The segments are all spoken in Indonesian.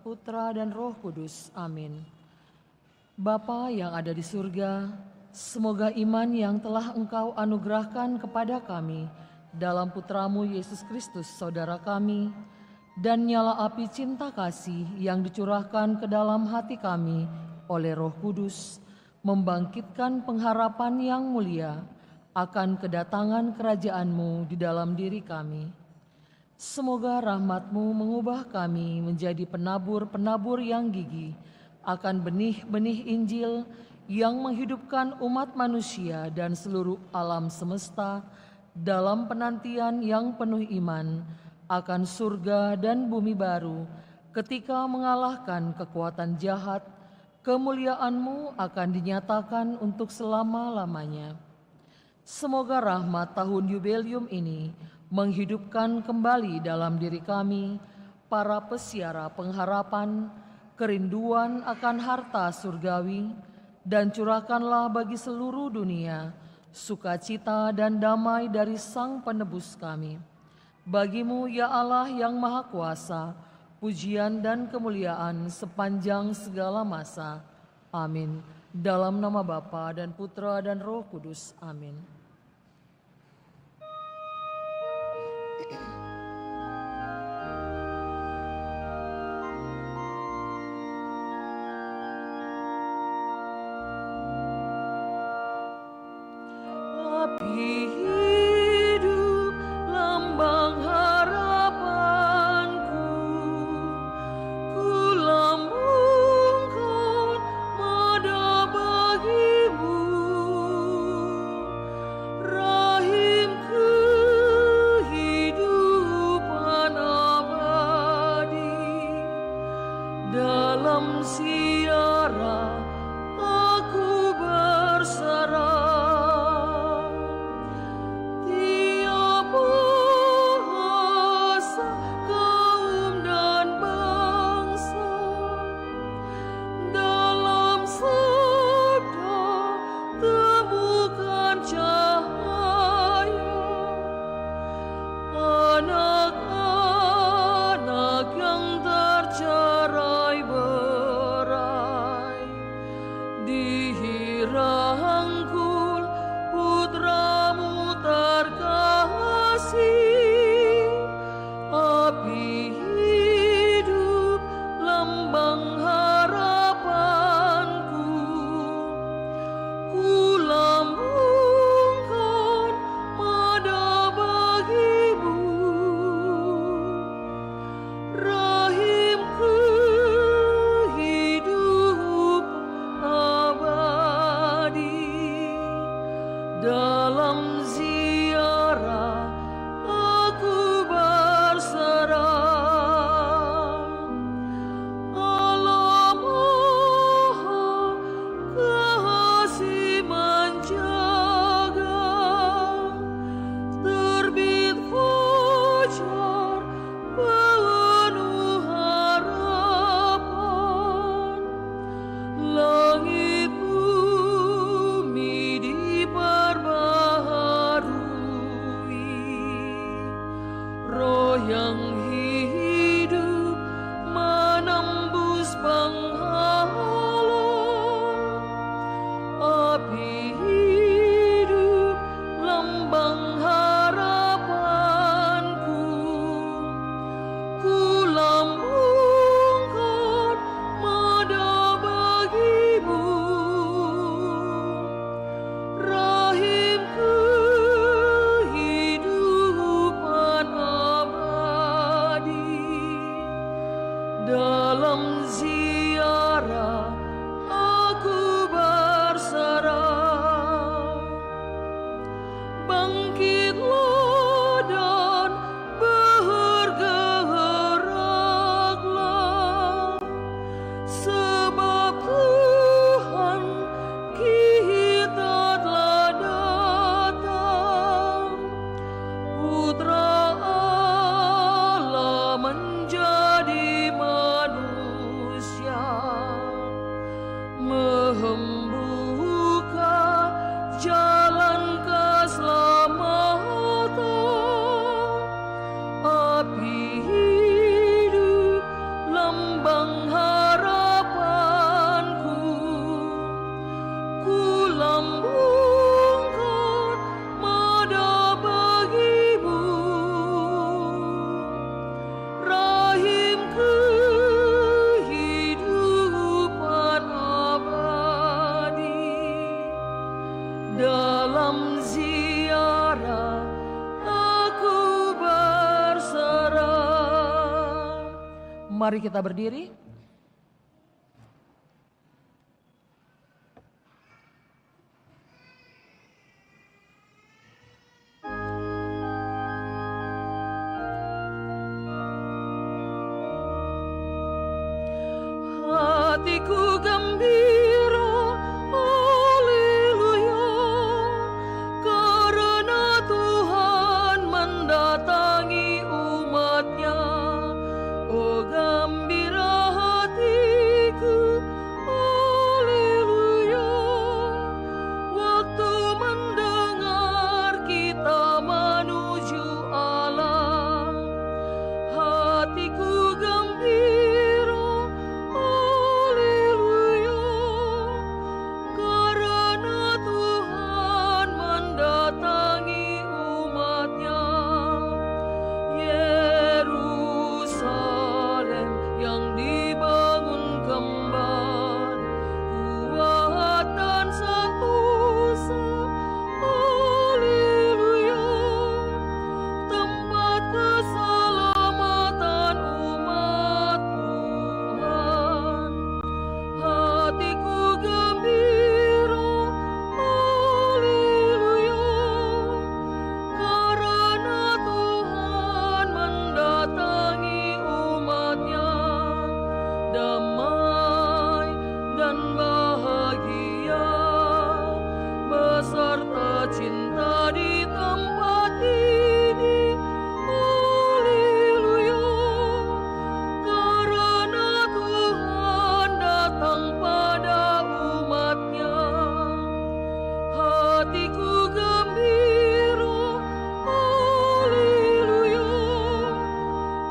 Putra dan Roh Kudus. Amin. Bapa yang ada di surga, semoga iman yang telah Engkau anugerahkan kepada kami dalam Putramu Yesus Kristus, Saudara kami, dan nyala api cinta kasih yang dicurahkan ke dalam hati kami oleh Roh Kudus, membangkitkan pengharapan yang mulia akan kedatangan kerajaan-Mu di dalam diri kami. Semoga rahmat-Mu mengubah kami menjadi penabur-penabur yang gigih akan benih-benih Injil yang menghidupkan umat manusia dan seluruh alam semesta dalam penantian yang penuh iman akan surga dan bumi baru ketika mengalahkan kekuatan jahat, kemuliaan-Mu akan dinyatakan untuk selama-lamanya. Semoga rahmat tahun Yubelium ini menghidupkan kembali dalam diri kami, para pesiara pengharapan, kerinduan akan harta surgawi, dan curahkanlah bagi seluruh dunia sukacita dan damai dari Sang Penebus kami. Bagimu ya Allah yang Maha Kuasa, pujian dan kemuliaan sepanjang segala masa. Amin. Dalam nama Bapa dan Putra dan Roh Kudus. Amin. Hidup lambang harapanku, ku lambungkan mada bagimu, rahim kehidupan abadi, dalam siara aku berserah. Manusia pengharapanku, ku lambungkan mada bagimu, rahim kehidupan abadi. Dalam ziarah aku berserah. Mari kita berdiri. Hatiku gembira, haleluya, karena Tuhan mendatangi umat-Nya. Oh gembira hatiku, haleluya, waktu mendengar kita menuju Allah. Hatiku gembira, haleluya, karena Tuhan mendatangi umat-Nya. Yerusalem yang dibangun kembali, kuat dan sentosa, haleluya, tempat keselamatan umat Tuhan. Hatiku gembira, haleluya, karena Tuhan mendatangi umat-Nya. Damai dan bahagia beserta cinta di tempat ini, haleluya, karena Tuhan datang pada umat-Nya. Hatiku gembira, haleluya,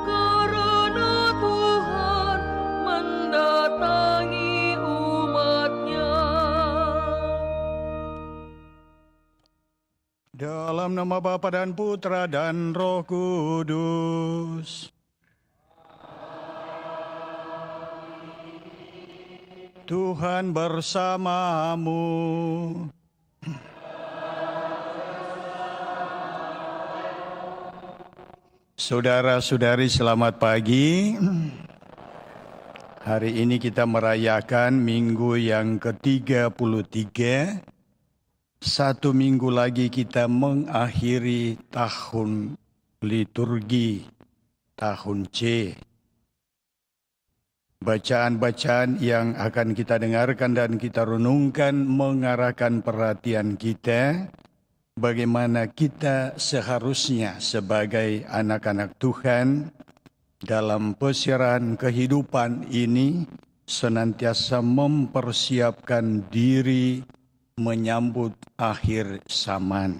karena Tuhan mendatangi umat-Nya. Dalam nama Bapa dan Putra dan Roh Kudus. Tuhan bersamamu. Saudara-saudari, selamat pagi. Hari ini kita merayakan minggu yang ke-33. Satu minggu lagi kita mengakhiri tahun liturgi, tahun C. Bacaan-bacaan yang akan kita dengarkan dan kita renungkan mengarahkan perhatian kita bagaimana kita seharusnya sebagai anak-anak Tuhan dalam peserahan kehidupan ini senantiasa mempersiapkan diri menyambut akhir zaman.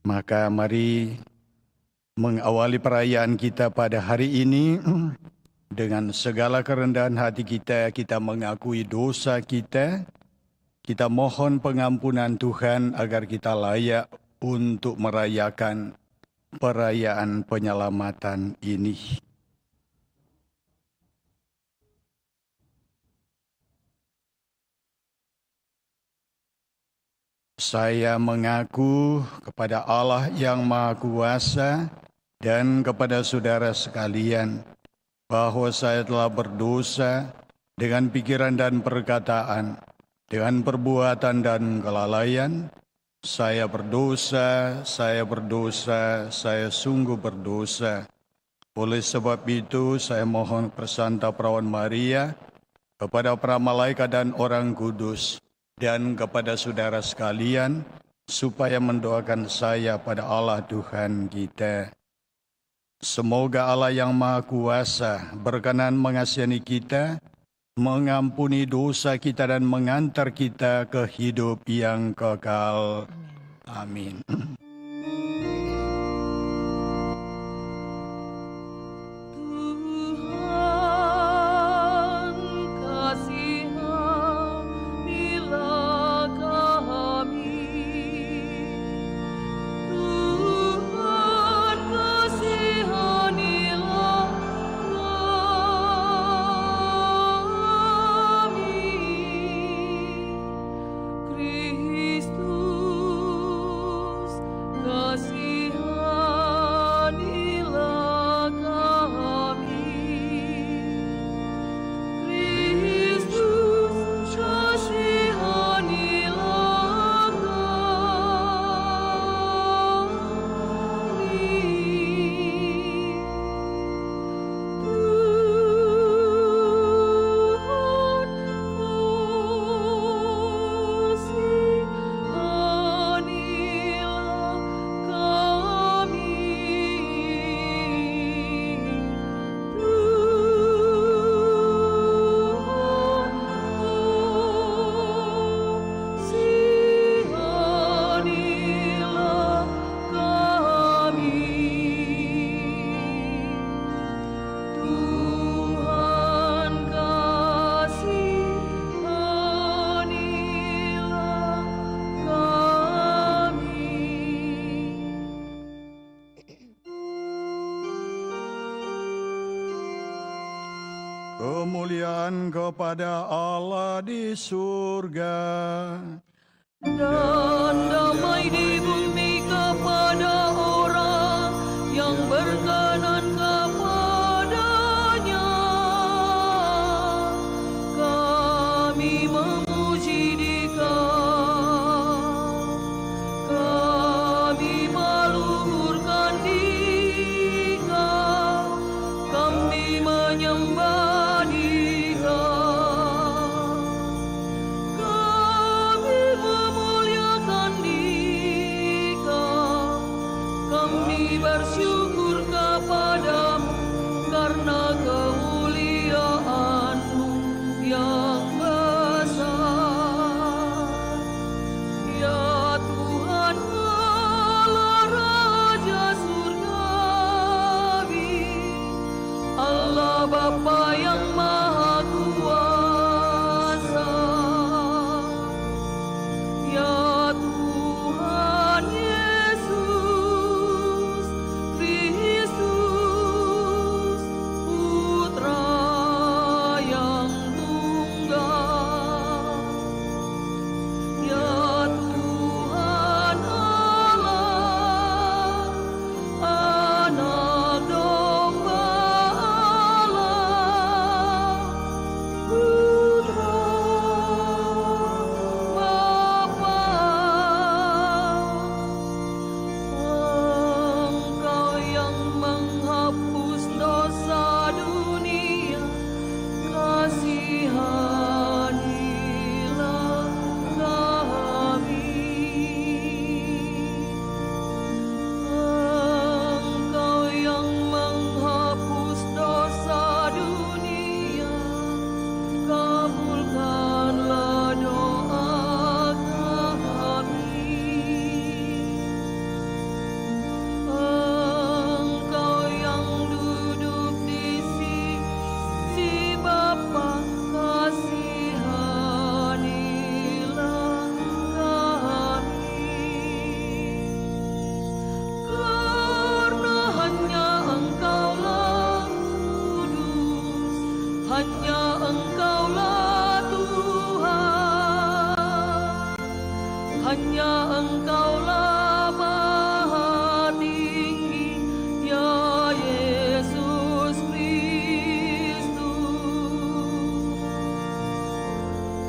Maka mari mengawali perayaan kita pada hari ini dengan segala kerendahan hati kita, kita mengakui dosa kita, kita mohon pengampunan Tuhan agar kita layak untuk merayakan perayaan penyelamatan ini. Saya mengaku kepada Allah yang Maha Kuasa dan kepada saudara sekalian bahwa saya telah berdosa dengan pikiran dan perkataan, dengan perbuatan dan kelalaian. Saya berdosa, saya sungguh berdosa. Oleh sebab itu saya mohon Persanta Perawan Maria, kepada para malaikat dan orang kudus, dan kepada saudara sekalian, supaya mendoakan saya pada Allah Tuhan kita. Semoga Allah yang Maha Kuasa berkenan mengasihani kita, mengampuni dosa kita dan mengantar kita ke hidup yang kekal. Amin. Tuhan kemuliaan kepada Allah di surga, dan damai di bumi kepada orang yang berkenan kepadanya. Kami memuji Dikau, kami meluhurkan Dikau, kami menyembah Dikau, kami memuliakan Dikau, kami bersyukur kepadamu karena kemuliaan-Mu yang besar. Ya Tuhan Allah Raja Surgawi, Allah Bapa yang Maha Kuasa. Ya Tuhan Yesus Kristus, Putra yang tunggal. Ya Tuhan Allah, Anak Domba Allah, Putra Bapa. Engkau yang menghapus dosa dunia, kasihanilah kami. Engkau yang menghapus dosa dunia, kabulkanlah doa kami. Engkau yang duduk di sisi Bapa, kasihanilah kami. Karena hanya Engkaulah kudus, hanya Engkaulah Tuhan, hanya Engkaulah Maha Tinggi, ya Yesus Kristus.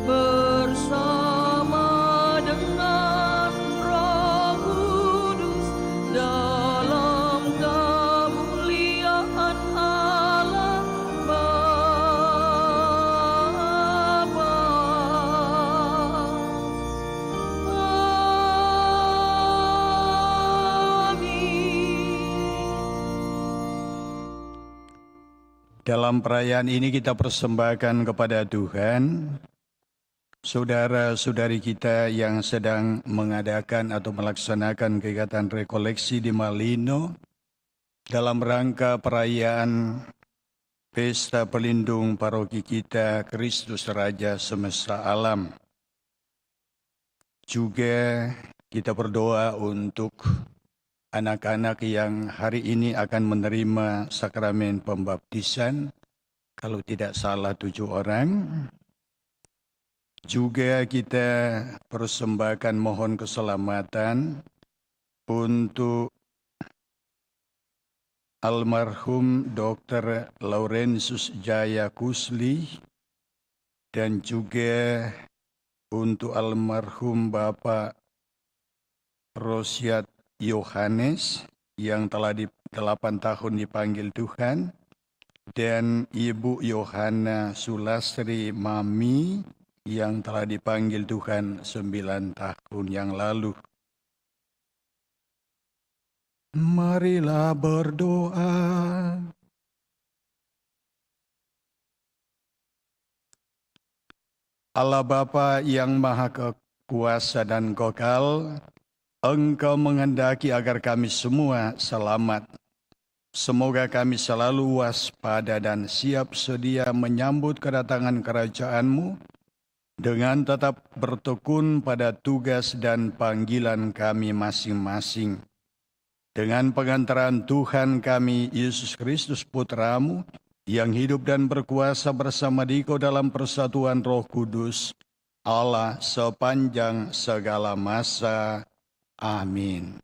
Bersama dengan Roh Kudus dalam kemuliaan Allah Bapa. Dalam perayaan ini kita persembahkan kepada Tuhan saudara-saudari kita yang sedang mengadakan atau melaksanakan kegiatan rekoleksi di Malino dalam rangka perayaan Pesta Pelindung Paroki kita Kristus Raja Semesta Alam. Juga kita berdoa untuk anak-anak yang hari ini akan menerima sakramen pembaptisan, kalau tidak salah 7 orang. Juga kita persembahkan mohon keselamatan untuk almarhum Dr. Laurentius Jaya Kusli dan juga untuk almarhum Bapak Rosyad Yohanes yang telah 8 tahun dipanggil Tuhan, dan Ibu Yohana Sulastri Mami yang telah dipanggil Tuhan 9 tahun yang lalu. Marilah berdoa. Allah Bapa yang Maha Kuasa dan Kekal, Engkau menghendaki agar kami semua selamat. Semoga kami selalu waspada dan siap sedia menyambut kedatangan kerajaan-Mu dengan tetap bertekun pada tugas dan panggilan kami masing-masing. Dengan pengantaran Tuhan kami, Yesus Kristus Putra-Mu, yang hidup dan berkuasa bersama Dikau dalam persatuan Roh Kudus, Allah sepanjang segala masa. Amin.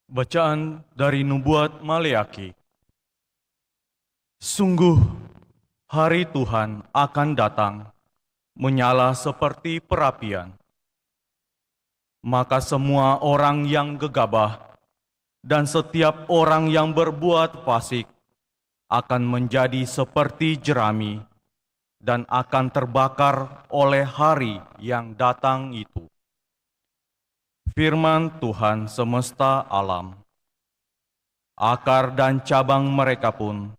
Bacaan dari Nubuat Maleaki. Sungguh, hari Tuhan akan datang, menyala seperti perapian. Maka semua orang yang gegabah dan setiap orang yang berbuat fasik akan menjadi seperti jerami dan akan terbakar oleh hari yang datang itu. Firman Tuhan semesta alam. Akar dan cabang mereka pun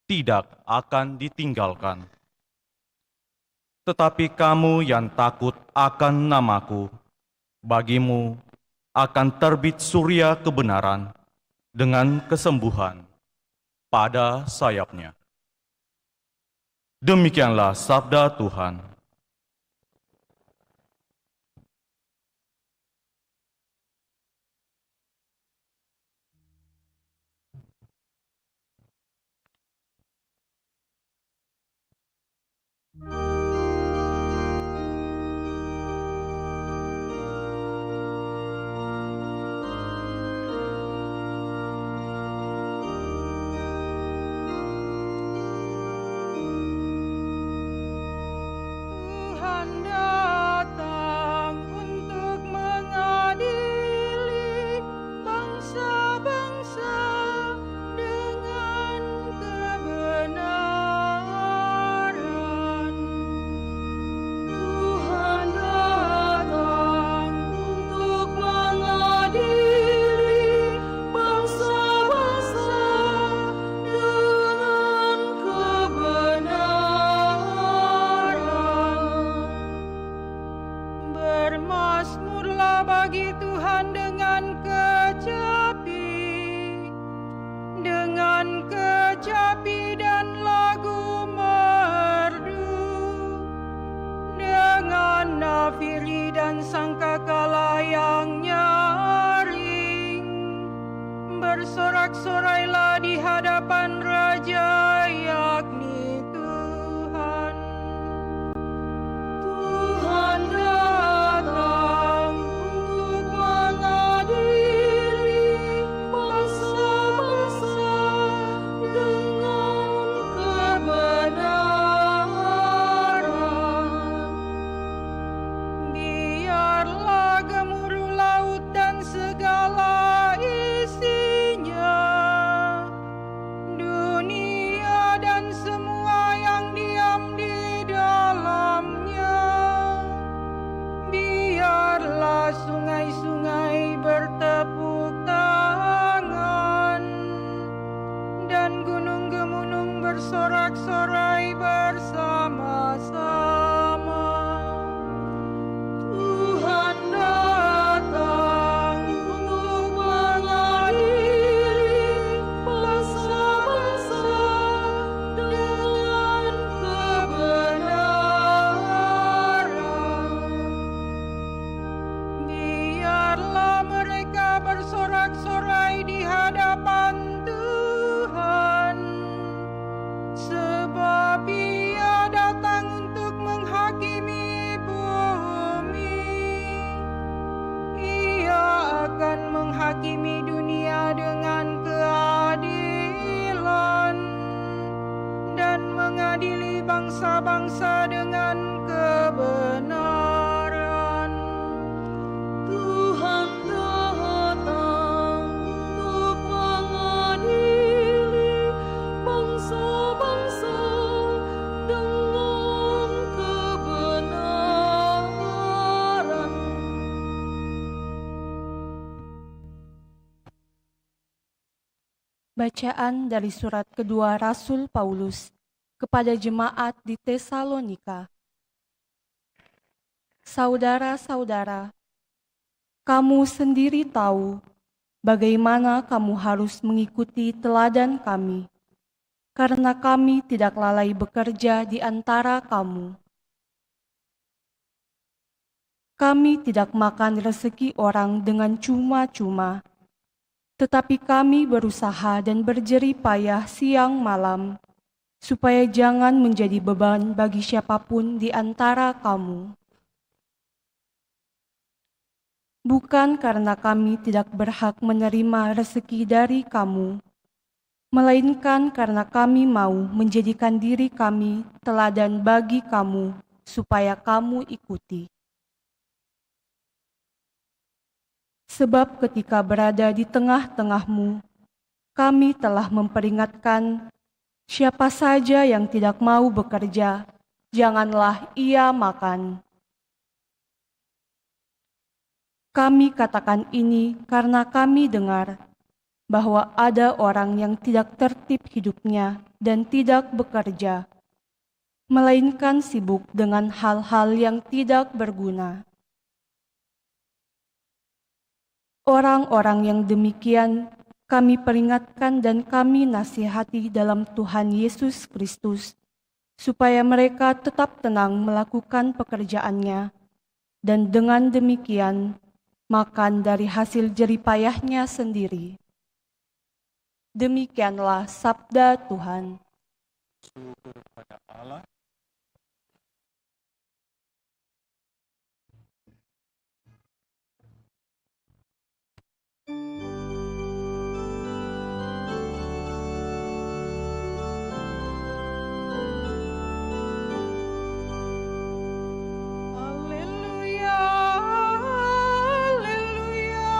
tidak akan ditinggalkan. Tetapi kamu yang takut akan namaku, bagimu akan terbit surya kebenaran dengan kesembuhan pada sayapnya. Demikianlah sabda Tuhan. Tuhan datang untuk mengadili bangsa-bangsa dengan kebenaran. Tuhan datang untuk mengadili bangsa-bangsa dengan kebenaran. Bermasmurlah bagi Tuhan dengan kecapi dan lagu merdu, dengan nafiri dan sangkakala yang nyaring. Bersorak-sorailah di hadapan Raja, yakni Tuhan. Tuhan datang untuk mengadili bangsa-bangsa dengan kebenaran. Biarlah gemuruh laut dan segala isinya, dunia dan semua yang diam di dalamnya. Biarlah sungai-sungai bertepuk tangan dan gunung-gunung bersorak-sorai bersama-sama. Tuhan datang untuk mengadili bangsa-bangsa dengan kebenaran. Biarlah mereka bersorak-sorai di hadapan Tuhan, sebab Ia datang untuk menghakimi bumi. Ia akan menghakimi dunia dengan keadilan dan mengadili bangsa-bangsa dengan kebenaran. Tuhan datang untuk mengadili bangsa-bangsa dengan kebenaran. Bacaan dari surat kedua Rasul Paulus kepada jemaat di Tesalonika. Saudara-saudara, kamu sendiri tahu bagaimana kamu harus mengikuti teladan kami karena kami tidak lalai bekerja di antara kamu. Kami tidak makan rezeki orang dengan cuma-cuma, tetapi kami berusaha dan berjerih payah siang malam, supaya jangan menjadi beban bagi siapapun di antara kamu. Bukan karena kami tidak berhak menerima rezeki dari kamu, melainkan karena kami mau menjadikan diri kami teladan bagi kamu, supaya kamu ikuti. Sebab ketika berada di tengah-tengahmu, kami telah memperingatkan siapa saja yang tidak mau bekerja, janganlah ia makan. Kami katakan ini karena kami dengar bahwa ada orang yang tidak tertib hidupnya dan tidak bekerja, melainkan sibuk dengan hal-hal yang tidak berguna. Orang-orang yang demikian kami peringatkan dan kami nasihati dalam Tuhan Yesus Kristus, supaya mereka tetap tenang melakukan pekerjaannya, dan dengan demikian makan dari hasil jerih payahnya sendiri. Demikianlah sabda Tuhan. Syukur pada Allah. Haleluya, haleluya,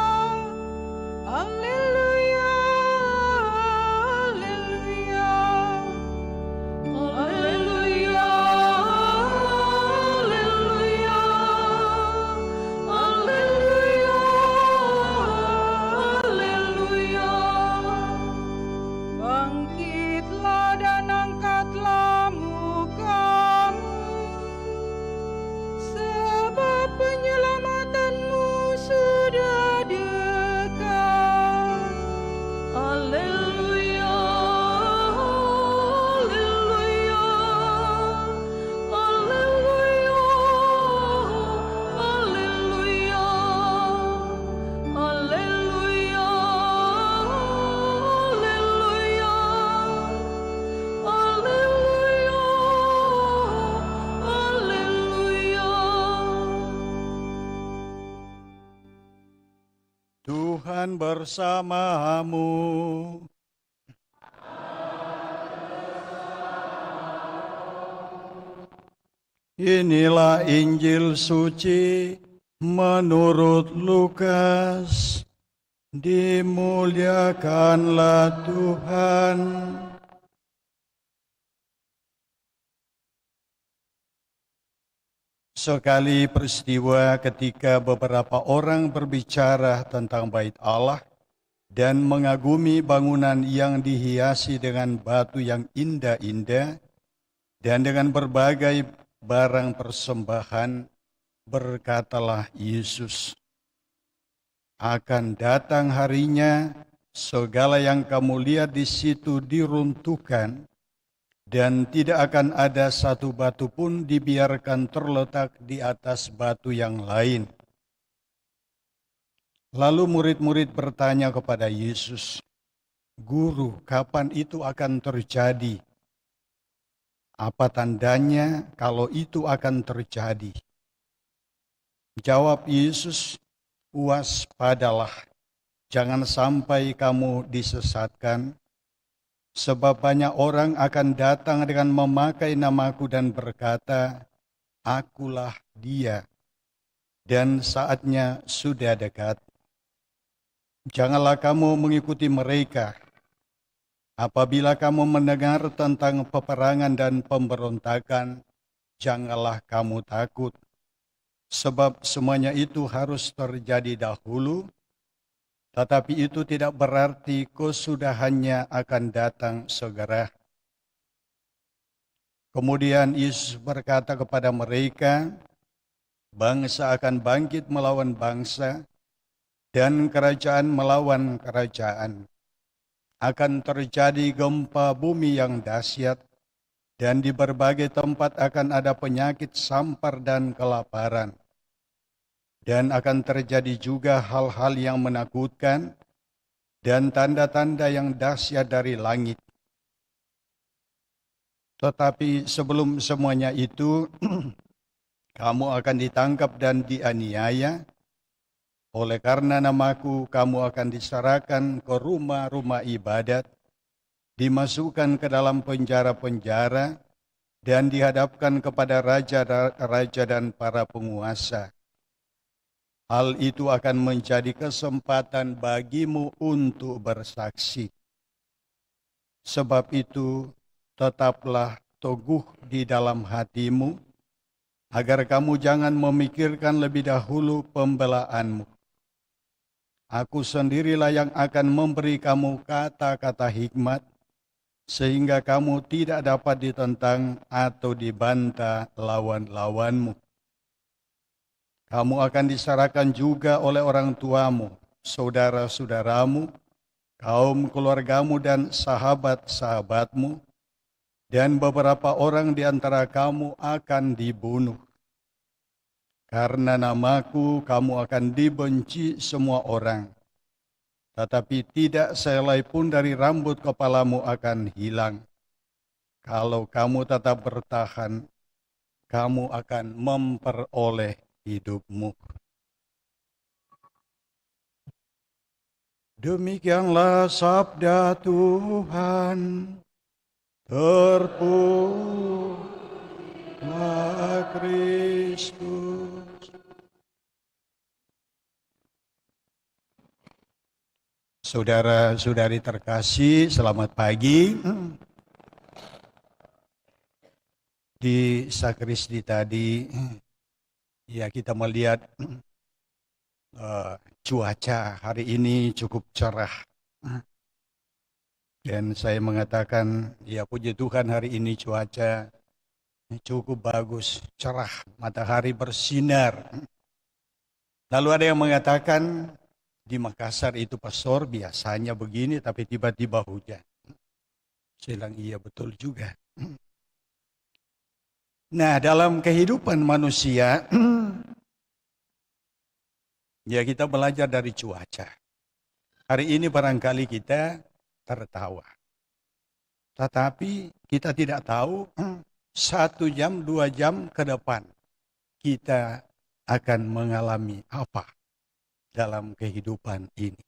haleluya, haleluya, haleluya, haleluya, haleluya, haleluya. Bangkitlah dan angkatlah mukamu, sebab penyelamatanmu sudah dekat. Haleluya, haleluya, haleluya, haleluya, haleluya, haleluya, haleluya, haleluya. Tuhan bersamamu. Inilah Injil suci menurut Lukas. Dimuliakanlah Tuhan. Sekali peristiwa ketika beberapa orang berbicara tentang bait Allah dan mengagumi bangunan yang dihiasi dengan batu yang indah-indah dan dengan berbagai barang persembahan, berkatalah Yesus, "Akan datang harinya, segala yang kamu lihat di situ diruntuhkan, dan tidak akan ada satu batu pun dibiarkan terletak di atas batu yang lain." Lalu murid-murid bertanya kepada Yesus, "Guru, kapan itu akan terjadi? Apa tandanya kalau itu akan terjadi?" Jawab Yesus, "Waspadalah, jangan sampai kamu disesatkan. Sebab banyak orang akan datang dengan memakai namaku dan berkata, 'Akulah Dia,' dan saatnya sudah dekat. Janganlah kamu mengikuti mereka. Apabila kamu mendengar tentang peperangan dan pemberontakan, janganlah kamu takut. Sebab semuanya itu harus terjadi dahulu, tetapi itu tidak berarti kesudahannya akan datang segera." Kemudian Yesus berkata kepada mereka, "Bangsa akan bangkit melawan bangsa, dan kerajaan melawan kerajaan. akan terjadi gempa bumi yang dahsyat, dan di berbagai tempat akan ada penyakit sampar dan kelaparan. Dan akan terjadi juga hal-hal yang menakutkan dan tanda-tanda yang dahsyat dari langit. Tetapi sebelum semuanya itu, kamu akan ditangkap dan dianiaya. Oleh karena namaku, kamu akan diserahkan ke rumah-rumah ibadat, dimasukkan ke dalam penjara-penjara, dan dihadapkan kepada raja-raja dan para penguasa. Hal itu akan menjadi kesempatan bagimu untuk bersaksi. Sebab itu, tetaplah teguh di dalam hatimu, agar kamu jangan memikirkan lebih dahulu pembelaanmu. Aku sendirilah yang akan memberi kamu kata-kata hikmat, sehingga kamu tidak dapat ditentang atau dibantah lawan-lawanmu. Kamu akan diserahkan juga oleh orang tuamu, saudara-saudaramu, kaum keluargamu dan sahabat-sahabatmu, dan beberapa orang di antara kamu akan dibunuh. Karena namaku, kamu akan dibenci semua orang. Tetapi tidak sehelai pun dari rambut kepalamu akan hilang. Kalau kamu tetap bertahan, kamu akan memperoleh hidupmu. Demikianlah sabda Tuhan. Terpujilah Kristus. Saudara-saudari terkasih, selamat pagi. Di sakristi tadi, ya kita melihat cuaca hari ini cukup cerah. Dan saya mengatakan, ya puji Tuhan hari ini cuaca cukup bagus, cerah, matahari bersinar. Lalu ada yang mengatakan, di Makassar itu pastor biasanya begini tapi tiba-tiba hujan. Saya bilang iya betul juga. Nah dalam kehidupan manusia, ya kita belajar dari cuaca. Hari ini barangkali kita tertawa. Tetapi kita tidak tahu 1 jam, 2 jam ke depan kita akan mengalami apa dalam kehidupan ini.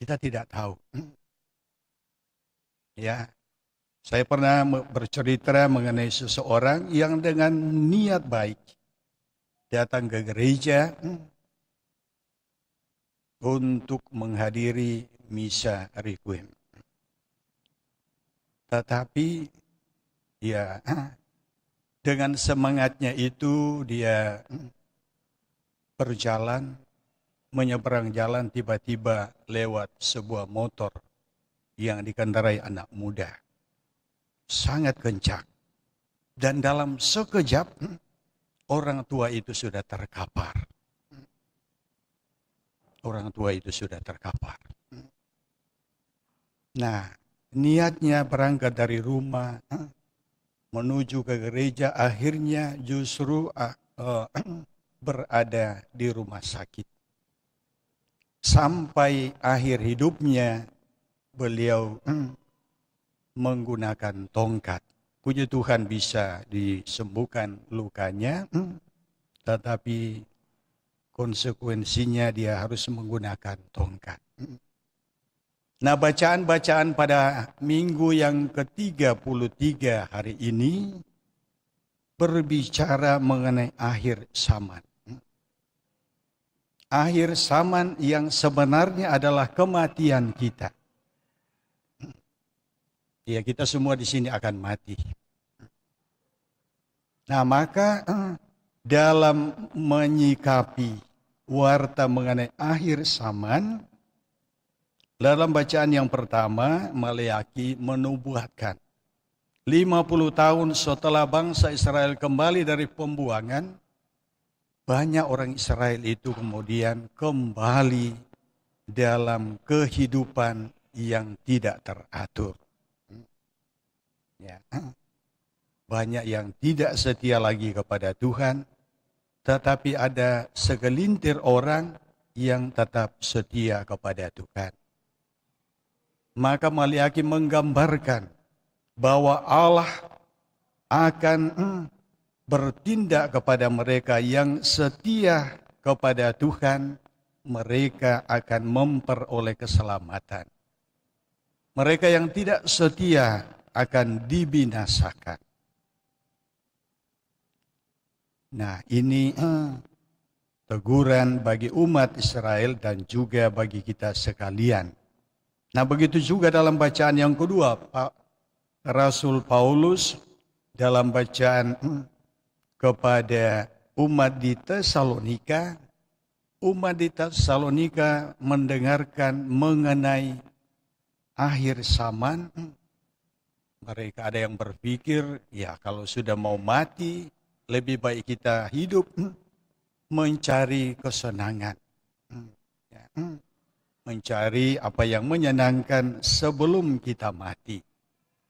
Kita tidak tahu. Ya, saya pernah bercerita mengenai seseorang yang dengan niat baik datang ke gereja untuk menghadiri misa requiem. Tetapi ya dengan semangatnya itu dia berjalan, menyeberang jalan, tiba-tiba lewat sebuah motor yang dikendarai anak muda. Sangat kencang. Dan dalam sekejap orang tua itu sudah terkapar. Orang tua itu sudah terkapar. Nah, niatnya berangkat dari rumah menuju ke gereja, akhirnya justru berada di rumah sakit. Sampai akhir hidupnya beliau menggunakan tongkat. Puji Tuhan bisa disembuhkan lukanya, tetapi konsekuensinya dia harus menggunakan tongkat. Nah, bacaan-bacaan pada minggu yang ke-33 hari ini berbicara mengenai akhir zaman. Akhir zaman yang sebenarnya adalah kematian kita. Ya, kita semua di sini akan mati. Nah, maka dalam menyikapi warta mengenai akhir zaman, dalam bacaan yang pertama, Maleaki menubuatkan 50 tahun setelah bangsa Israel kembali dari pembuangan, banyak orang Israel itu kemudian kembali dalam kehidupan yang tidak teratur. Ya. Banyak yang tidak setia lagi kepada Tuhan, tetapi ada segelintir orang yang tetap setia kepada Tuhan. Maka Maliaki menggambarkan bahwa Allah akan bertindak kepada mereka yang setia kepada Tuhan, mereka akan memperoleh keselamatan. Mereka yang tidak setia akan dibinasakan. Nah, ini teguran bagi umat Israel dan juga bagi kita sekalian. Nah, begitu juga dalam bacaan yang kedua, Rasul Paulus dalam bacaan kepada umat di Tesalonika, umat di Tesalonika mendengarkan mengenai akhir zaman. Mereka ada yang berpikir, ya kalau sudah mau mati, lebih baik kita hidup mencari kesenangan. Mencari apa yang menyenangkan sebelum kita mati.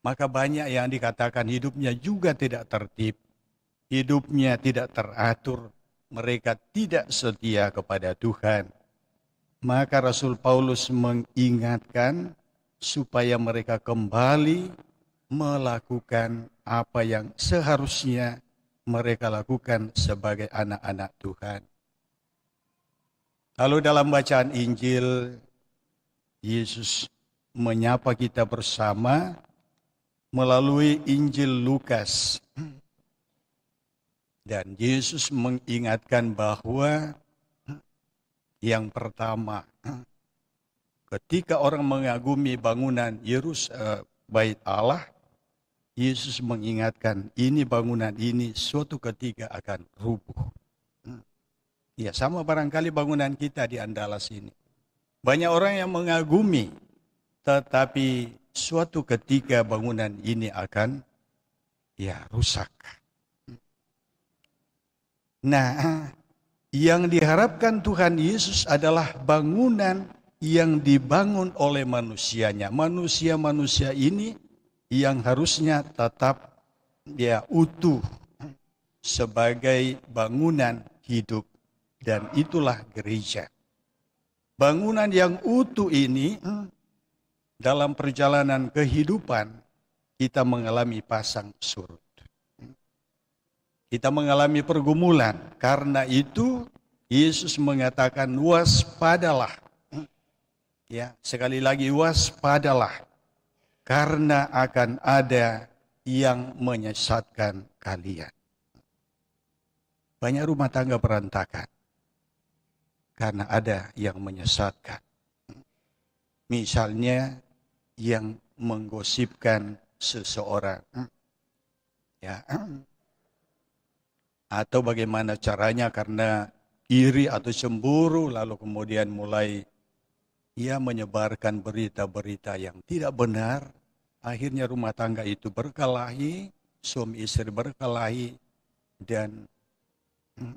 Maka banyak yang dikatakan hidupnya juga tidak tertib. Hidupnya tidak teratur. Mereka tidak setia kepada Tuhan. Maka Rasul Paulus mengingatkan supaya mereka kembali melakukan apa yang seharusnya mereka lakukan sebagai anak-anak Tuhan. Lalu dalam bacaan Injil, Yesus menyapa kita bersama melalui Injil Lukas. Dan Yesus mengingatkan bahwa yang pertama, ketika orang mengagumi bangunan Bait Allah, Yesus mengingatkan ini bangunan ini suatu ketika akan rubuh. Ya, sama barangkali bangunan kita di Andalas ini. Banyak orang yang mengagumi, tetapi suatu ketika bangunan ini akan rusak. Nah, yang diharapkan Tuhan Yesus adalah bangunan yang dibangun oleh manusianya. Manusia-manusia ini yang harusnya tetap utuh sebagai bangunan hidup. Dan itulah gereja. Bangunan yang utuh ini dalam perjalanan kehidupan kita mengalami pasang surut. Kita mengalami pergumulan. Karena itu Yesus mengatakan waspadalah. Ya, sekali lagi waspadalah. Karena akan ada yang menyesatkan kalian. Banyak rumah tangga berantakan. Karena ada yang menyesatkan. Misalnya yang menggosipkan seseorang. Ya. Atau bagaimana caranya karena iri atau cemburu lalu kemudian mulai menyebarkan berita-berita yang tidak benar. Akhirnya rumah tangga itu berkelahi, suami istri berkelahi dan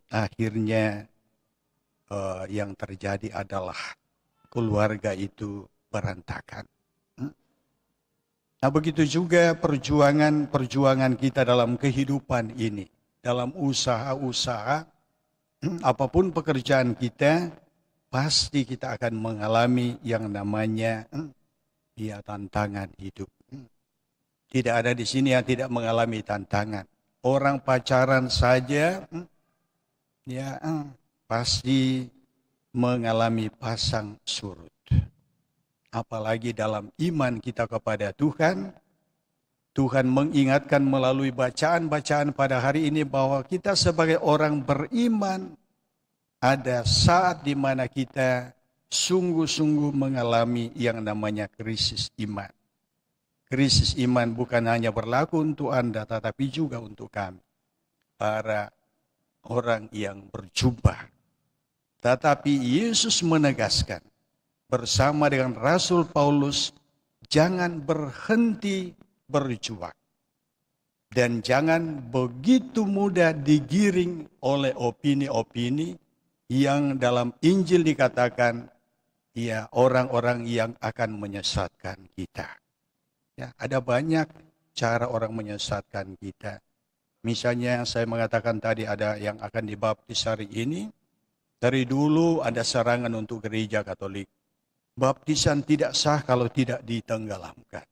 akhirnya yang terjadi adalah keluarga itu berantakan. Nah, begitu juga perjuangan kita dalam kehidupan ini, dalam usaha-usaha, apapun pekerjaan kita, pasti kita akan mengalami yang namanya tantangan hidup. Tidak ada di sini yang tidak mengalami tantangan. Orang pacaran saja, pasti mengalami pasang surut. Apalagi dalam iman kita kepada Tuhan, Tuhan mengingatkan melalui bacaan-bacaan pada hari ini bahwa kita sebagai orang beriman, ada saat di mana kita sungguh-sungguh mengalami yang namanya krisis iman. Krisis iman bukan hanya berlaku untuk Anda, tetapi juga untuk kami, para orang yang berjubah. Tetapi Yesus menegaskan bersama dengan Rasul Paulus, jangan berhenti berjuang. Dan jangan begitu mudah digiring oleh opini-opini yang dalam Injil dikatakan ya orang-orang yang akan menyesatkan kita. Ya, ada banyak cara orang menyesatkan kita. Misalnya saya mengatakan tadi ada yang akan dibaptis hari ini. Dari dulu ada serangan untuk gereja Katolik. Baptisan tidak sah kalau tidak ditenggelamkan.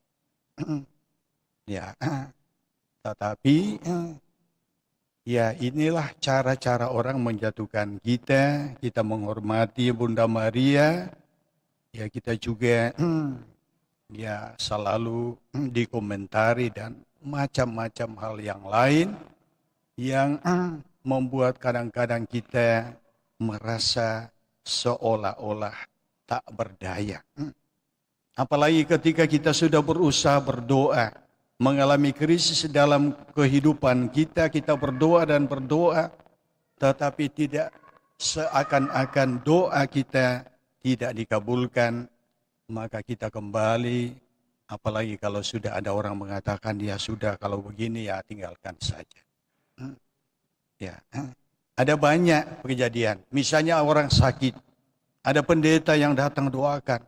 Ya, tetapi ya inilah cara-cara orang menjatuhkan kita. Kita menghormati Bunda Maria. Ya kita juga ya selalu dikomentari dan macam-macam hal yang lain yang membuat kadang-kadang kita merasa seolah-olah tak berdaya. Apalagi ketika kita sudah berusaha berdoa, mengalami krisis dalam kehidupan kita, kita berdoa dan berdoa, tetapi tidak seakan-akan doa kita tidak dikabulkan, maka kita kembali, apalagi kalau sudah ada orang mengatakan, ya sudah kalau begini ya tinggalkan saja. Ya, ada banyak kejadian. Misalnya orang sakit, ada pendeta yang datang doakan,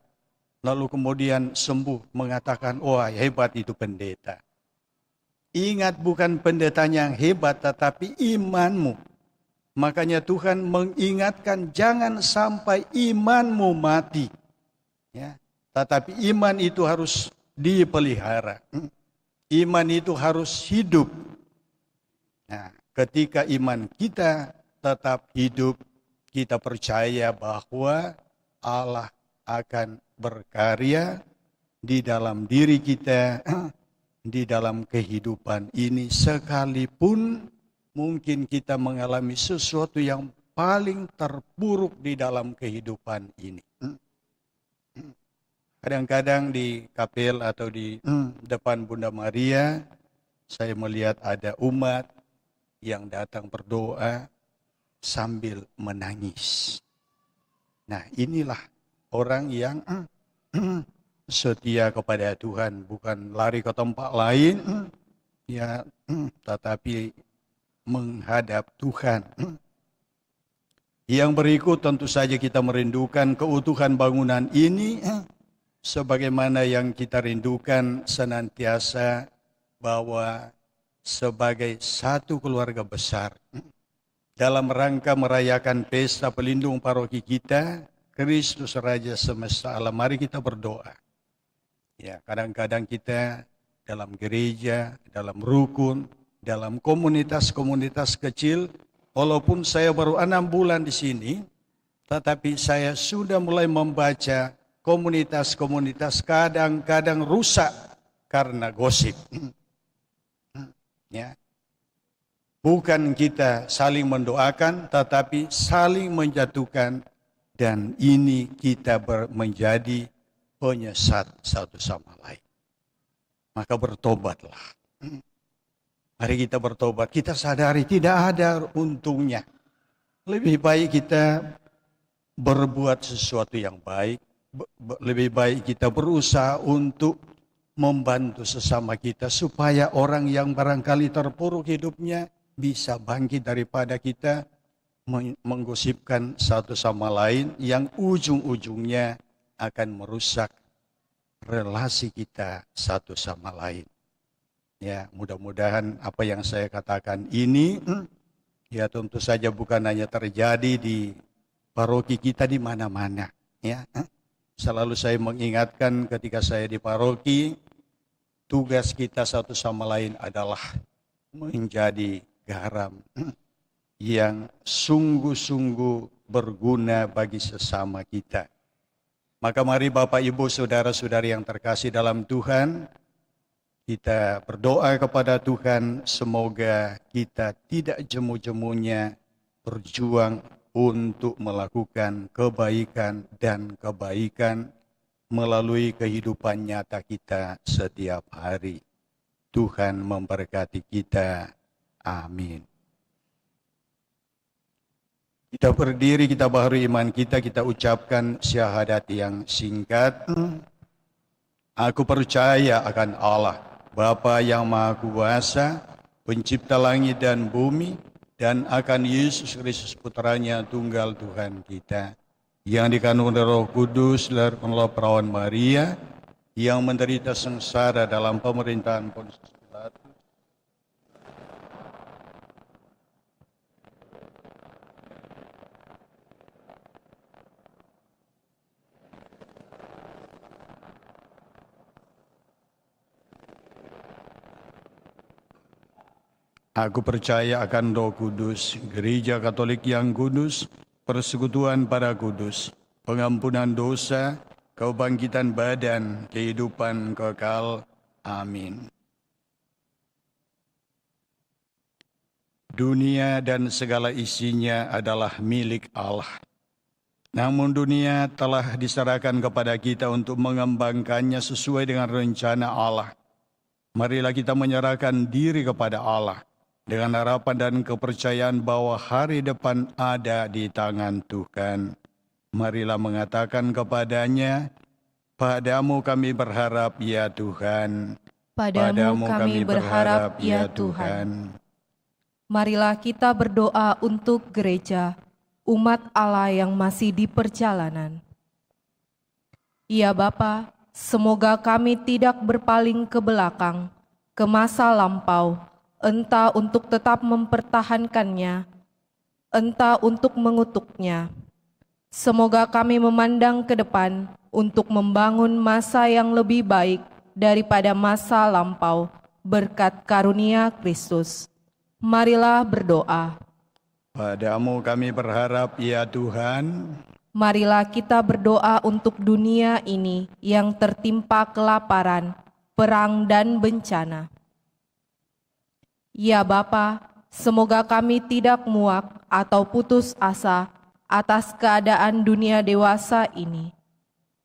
lalu kemudian sembuh, mengatakan, wah hebat itu pendeta. Ingat bukan pendetanya yang hebat, tetapi imanmu. Makanya Tuhan mengingatkan jangan sampai imanmu mati. Ya, tetapi iman itu harus dipelihara. Iman itu harus hidup. Nah, ketika iman kita tetap hidup, kita percaya bahwa Allah akan berkarya di dalam diri kita, di dalam kehidupan ini, sekalipun mungkin kita mengalami sesuatu yang paling terburuk di dalam kehidupan ini. Kadang-kadang di kapel atau di depan Bunda Maria, saya melihat ada umat yang datang berdoa sambil menangis. Nah, inilah orang yang setia kepada Tuhan, bukan lari ke tempat lain, ya, tetapi menghadap Tuhan. Yang berikut tentu saja kita merindukan keutuhan bangunan ini, sebagaimana yang kita rindukan senantiasa bahwa sebagai satu keluarga besar, dalam rangka merayakan pesta pelindung paroki kita, Kristus Raja Semesta Alam, mari kita berdoa. Ya, kadang-kadang kita dalam gereja, dalam rukun, dalam komunitas-komunitas kecil, walaupun saya baru 6 bulan di sini, tetapi saya sudah mulai membaca komunitas-komunitas kadang-kadang rusak karena gosip. Ya. Bukan kita saling mendoakan, tetapi saling menjatuhkan, dan ini kita menjadi penyesat satu sama lain. Maka bertobatlah. Mari kita bertobat. Kita sadari tidak ada untungnya. Lebih baik kita berbuat sesuatu yang baik. Lebih baik kita berusaha untuk membantu sesama kita supaya orang yang barangkali terpuruk hidupnya bisa bangkit daripada kita menggosipkan satu sama lain yang ujung-ujungnya akan merusak relasi kita satu sama lain. Ya, mudah-mudahan apa yang saya katakan ini ya tentu saja bukan hanya terjadi di paroki kita di mana-mana, ya. Selalu saya mengingatkan ketika saya di paroki, tugas kita satu sama lain adalah menjadi garam yang sungguh-sungguh berguna bagi sesama kita. Maka mari Bapak Ibu Saudara-saudari yang terkasih dalam Tuhan, kita berdoa kepada Tuhan semoga kita tidak jemu-jemunya berjuang untuk melakukan kebaikan dan kebaikan melalui kehidupan nyata kita setiap hari. Tuhan memberkati kita. Amin. Kita berdiri, kita baharui iman kita ucapkan syahadat yang singkat. Aku percaya akan Allah, Bapa yang Maha Kuasa, pencipta langit dan bumi, dan akan Yesus Kristus putranya tunggal Tuhan kita, yang dikandung dari Roh Kudus, lahirkanlah perawan Maria, yang menderita sengsara dalam pemerintahan Pontius Pilatus, Aku percaya akan Roh Kudus, Gereja Katolik yang kudus, persekutuan para kudus, pengampunan dosa, kebangkitan badan, kehidupan kekal. Amin. Dunia dan segala isinya adalah milik Allah. Namun dunia telah diserahkan kepada kita untuk mengembangkannya sesuai dengan rencana Allah. Marilah kita menyerahkan diri kepada Allah dengan harapan dan kepercayaan bahwa hari depan ada di tangan Tuhan. Marilah mengatakan kepadanya, "Padamu kami berharap ya Tuhan. Padamu kami berharap ya Tuhan." Marilah kita berdoa untuk gereja, umat Allah yang masih di perjalanan. Ya Bapa, semoga kami tidak berpaling ke belakang, ke masa lampau, entah untuk tetap mempertahankannya, entah untuk mengutuknya. Semoga kami memandang ke depan untuk membangun masa yang lebih baik daripada masa lampau, berkat karunia Kristus. Marilah berdoa. Padamu kami berharap ya Tuhan. Marilah kita berdoa untuk dunia ini yang tertimpa kelaparan, perang dan bencana. Ya Bapa, semoga kami tidak muak atau putus asa atas keadaan dunia dewasa ini,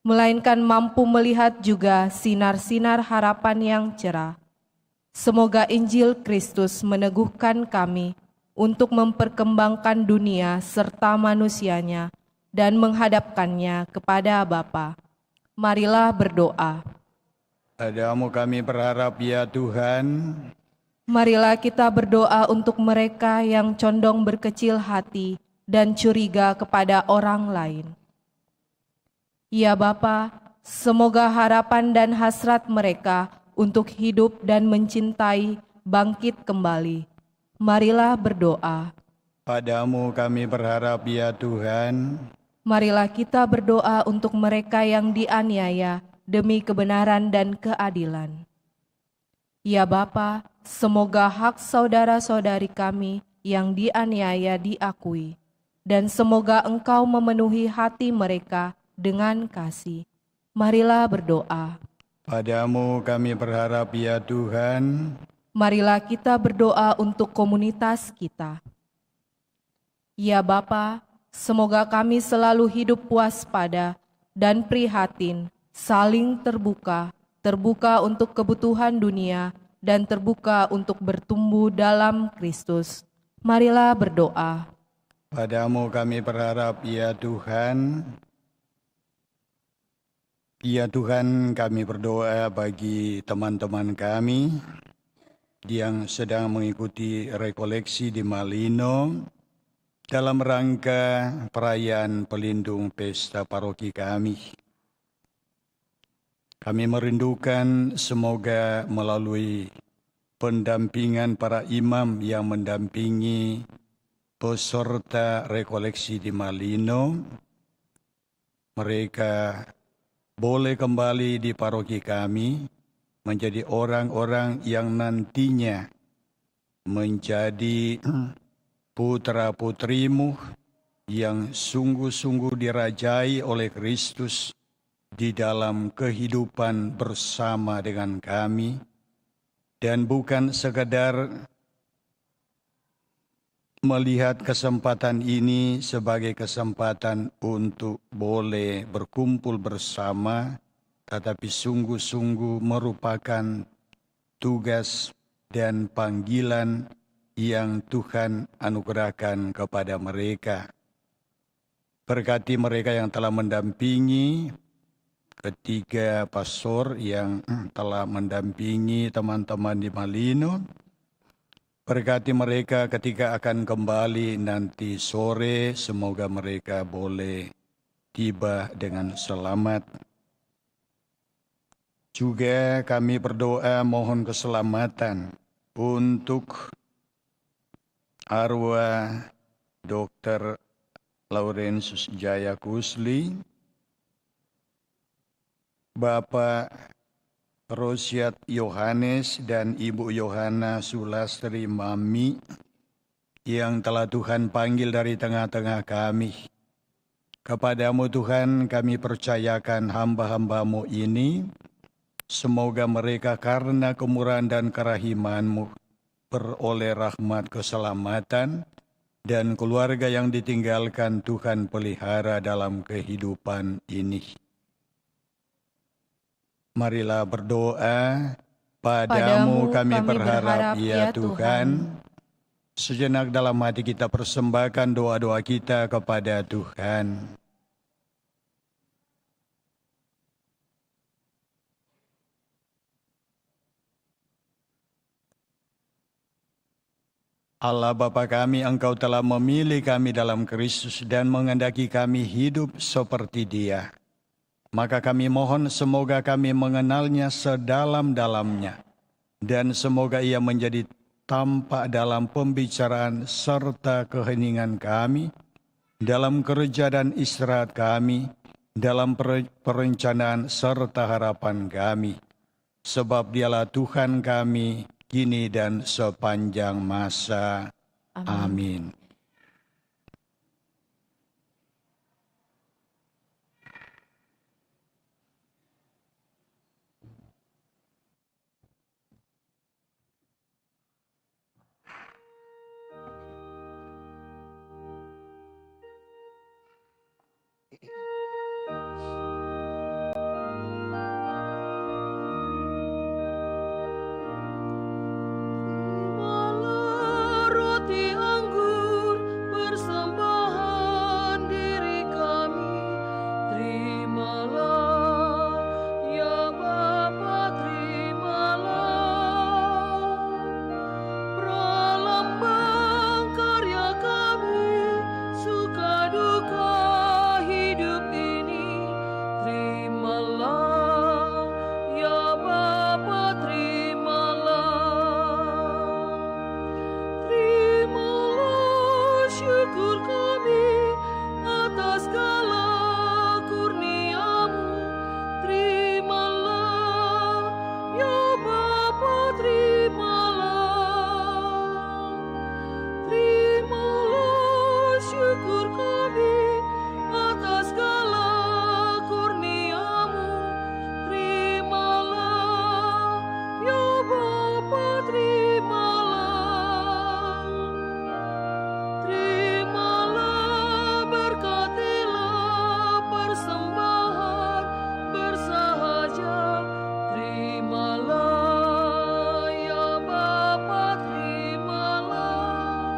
melainkan mampu melihat juga sinar-sinar harapan yang cerah. Semoga Injil Kristus meneguhkan kami untuk memperkembangkan dunia serta manusianya dan menghadapkannya kepada Bapa. Marilah berdoa. Padamu kami berharap ya Tuhan. Marilah kita berdoa untuk mereka yang condong berkecil hati dan curiga kepada orang lain. Ya Bapa, semoga harapan dan hasrat mereka untuk hidup dan mencintai bangkit kembali. Marilah berdoa. Padamu kami berharap ya Tuhan. Marilah kita berdoa untuk mereka yang dianiaya demi kebenaran dan keadilan. Ya Bapa, semoga hak saudara-saudari kami yang dianiaya diakui, dan semoga Engkau memenuhi hati mereka dengan kasih. Marilah berdoa. Padamu kami berharap ya Tuhan. Marilah kita berdoa untuk komunitas kita. Ya Bapa, semoga kami selalu hidup waspada dan prihatin, saling terbuka untuk kebutuhan dunia dan terbuka untuk bertumbuh dalam Kristus. Marilah berdoa. Padamu kami berharap ya Tuhan. Ya Tuhan, kami berdoa bagi teman-teman kami yang sedang mengikuti rekoleksi di Malino dalam rangka perayaan pelindung pesta paroki kami. Kami merindukan semoga melalui pendampingan para imam yang mendampingi peserta rekoleksi di Malino, mereka boleh kembali di paroki kami menjadi orang-orang yang nantinya menjadi putra-putrimu yang sungguh-sungguh dirajai oleh Kristus di dalam kehidupan bersama dengan kami, dan bukan sekadar melihat kesempatan ini sebagai kesempatan untuk boleh berkumpul bersama, tetapi sungguh-sungguh merupakan tugas dan panggilan yang Tuhan anugerahkan kepada mereka. Berkati mereka yang telah mendampingi, ketiga pastor yang telah mendampingi teman-teman di Malino. Berkati mereka ketika akan kembali nanti sore, semoga mereka boleh tiba dengan selamat. Juga kami berdoa mohon keselamatan untuk arwah Dr. Laurentius Jaya Kusli, Bapak Rosyad Yohanes dan Ibu Yohana Sulastri Mami yang telah Tuhan panggil dari tengah-tengah kami. Kepadamu Tuhan kami percayakan hamba-hambamu ini, semoga mereka karena kemurahan dan kerahiman-Mu beroleh rahmat keselamatan dan keluarga yang ditinggalkan Tuhan pelihara dalam kehidupan ini. Marilah berdoa, padamu kami berharap ya Tuhan. Sejenak dalam hati kita persembahkan doa-doa kita kepada Tuhan. Allah Bapa kami, Engkau telah memilih kami dalam Kristus dan menghendaki kami hidup seperti Dia. Maka kami mohon semoga kami mengenalnya sedalam-dalamnya dan semoga Ia menjadi tampak dalam pembicaraan serta keheningan kami, dalam kerja dan istirahat kami, dalam perencanaan serta harapan kami. Sebab Dialah Tuhan kami, kini dan sepanjang masa. Amin. Roti anggur persembahan diri kami, terimalah ya Bapa, terimalah pralambang karya kami, suka duka hidup ini, terimalah ya Bapa, terimalah. Terimalah syukur kami atas segala kurnia-Mu. Terimalah ya Bapa, terimalah. Terimalah syukur kami atas segala kurnia-Mu. Terimalah ya Bapa, terimalah. Terimalah, berkatilah persembahan bersahaja. Terimalah ya Bapa, terimalah.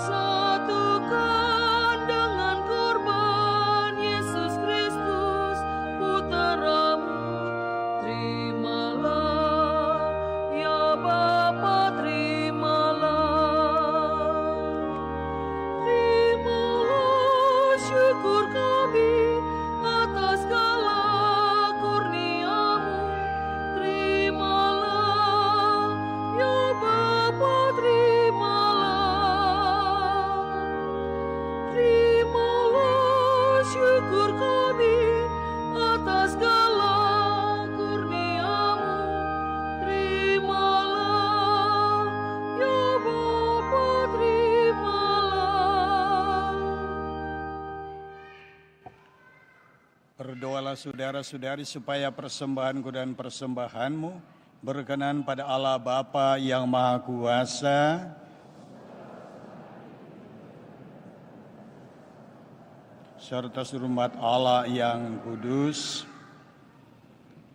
Satukan dengan korban Yesus Kristus Putra-Mu. Terimalah ya Bapa, terimalah. Terimalah syukur kami atas segala kurnia-Mu. Terimalah ya Bapa, terimalah. Terimalah syukur kami atas segala kurnia-Mu. Terimalah ya Bapa, terimalah. Berdoalah saudara-saudari supaya persembahanku dan persembahanmu berkenan pada Allah Bapa yang Maha Kuasa, serta seluruh umat Allah yang kudus.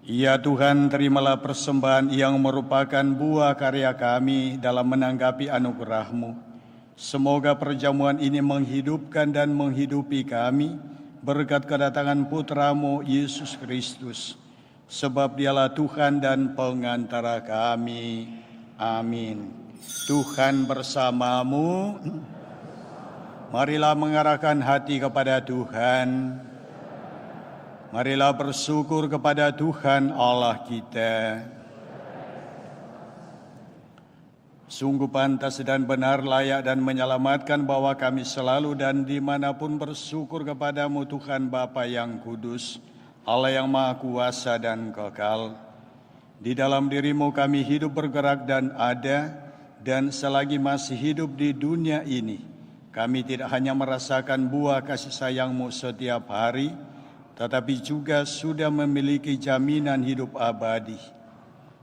Ya Tuhan, terimalah persembahan yang merupakan buah karya kami dalam menanggapi anugerah-Mu. Semoga perjamuan ini menghidupkan dan menghidupi kami berkat kedatangan Putra-Mu Yesus Kristus. Sebab Dialah Tuhan dan pengantara kami. Amin. Tuhan bersamamu. Marilah mengarahkan hati kepada Tuhan. Marilah bersyukur kepada Tuhan Allah kita. Sungguh pantas dan benar, layak dan menyelamatkan bahwa kami selalu dan dimanapun bersyukur kepadamu Tuhan Bapa yang kudus, Allah yang maha kuasa dan kekal. Di dalam dirimu kami hidup, bergerak dan ada, dan selagi masih hidup di dunia ini, kami tidak hanya merasakan buah kasih sayangmu setiap hari, tetapi juga sudah memiliki jaminan hidup abadi.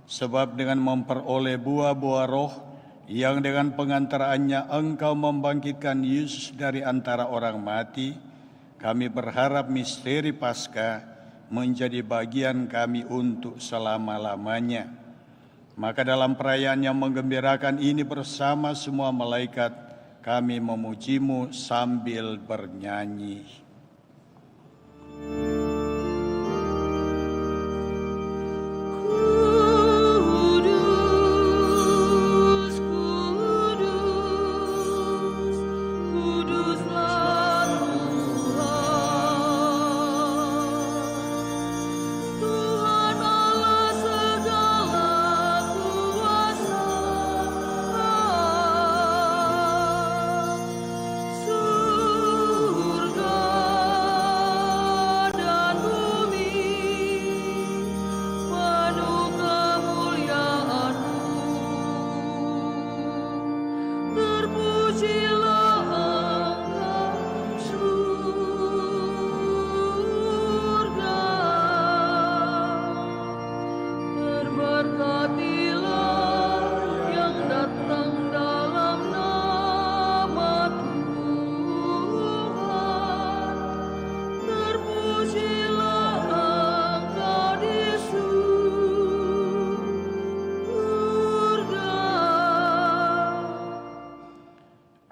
Sebab dengan memperoleh buah-buah roh, yang dengan pengantaraannya Engkau membangkitkan Yesus dari antara orang mati, kami berharap misteri Paskah menjadi bagian kami untuk selama-lamanya. Maka dalam perayaan yang menggembirakan ini bersama semua malaikat, kami memuji-Mu sambil bernyanyi.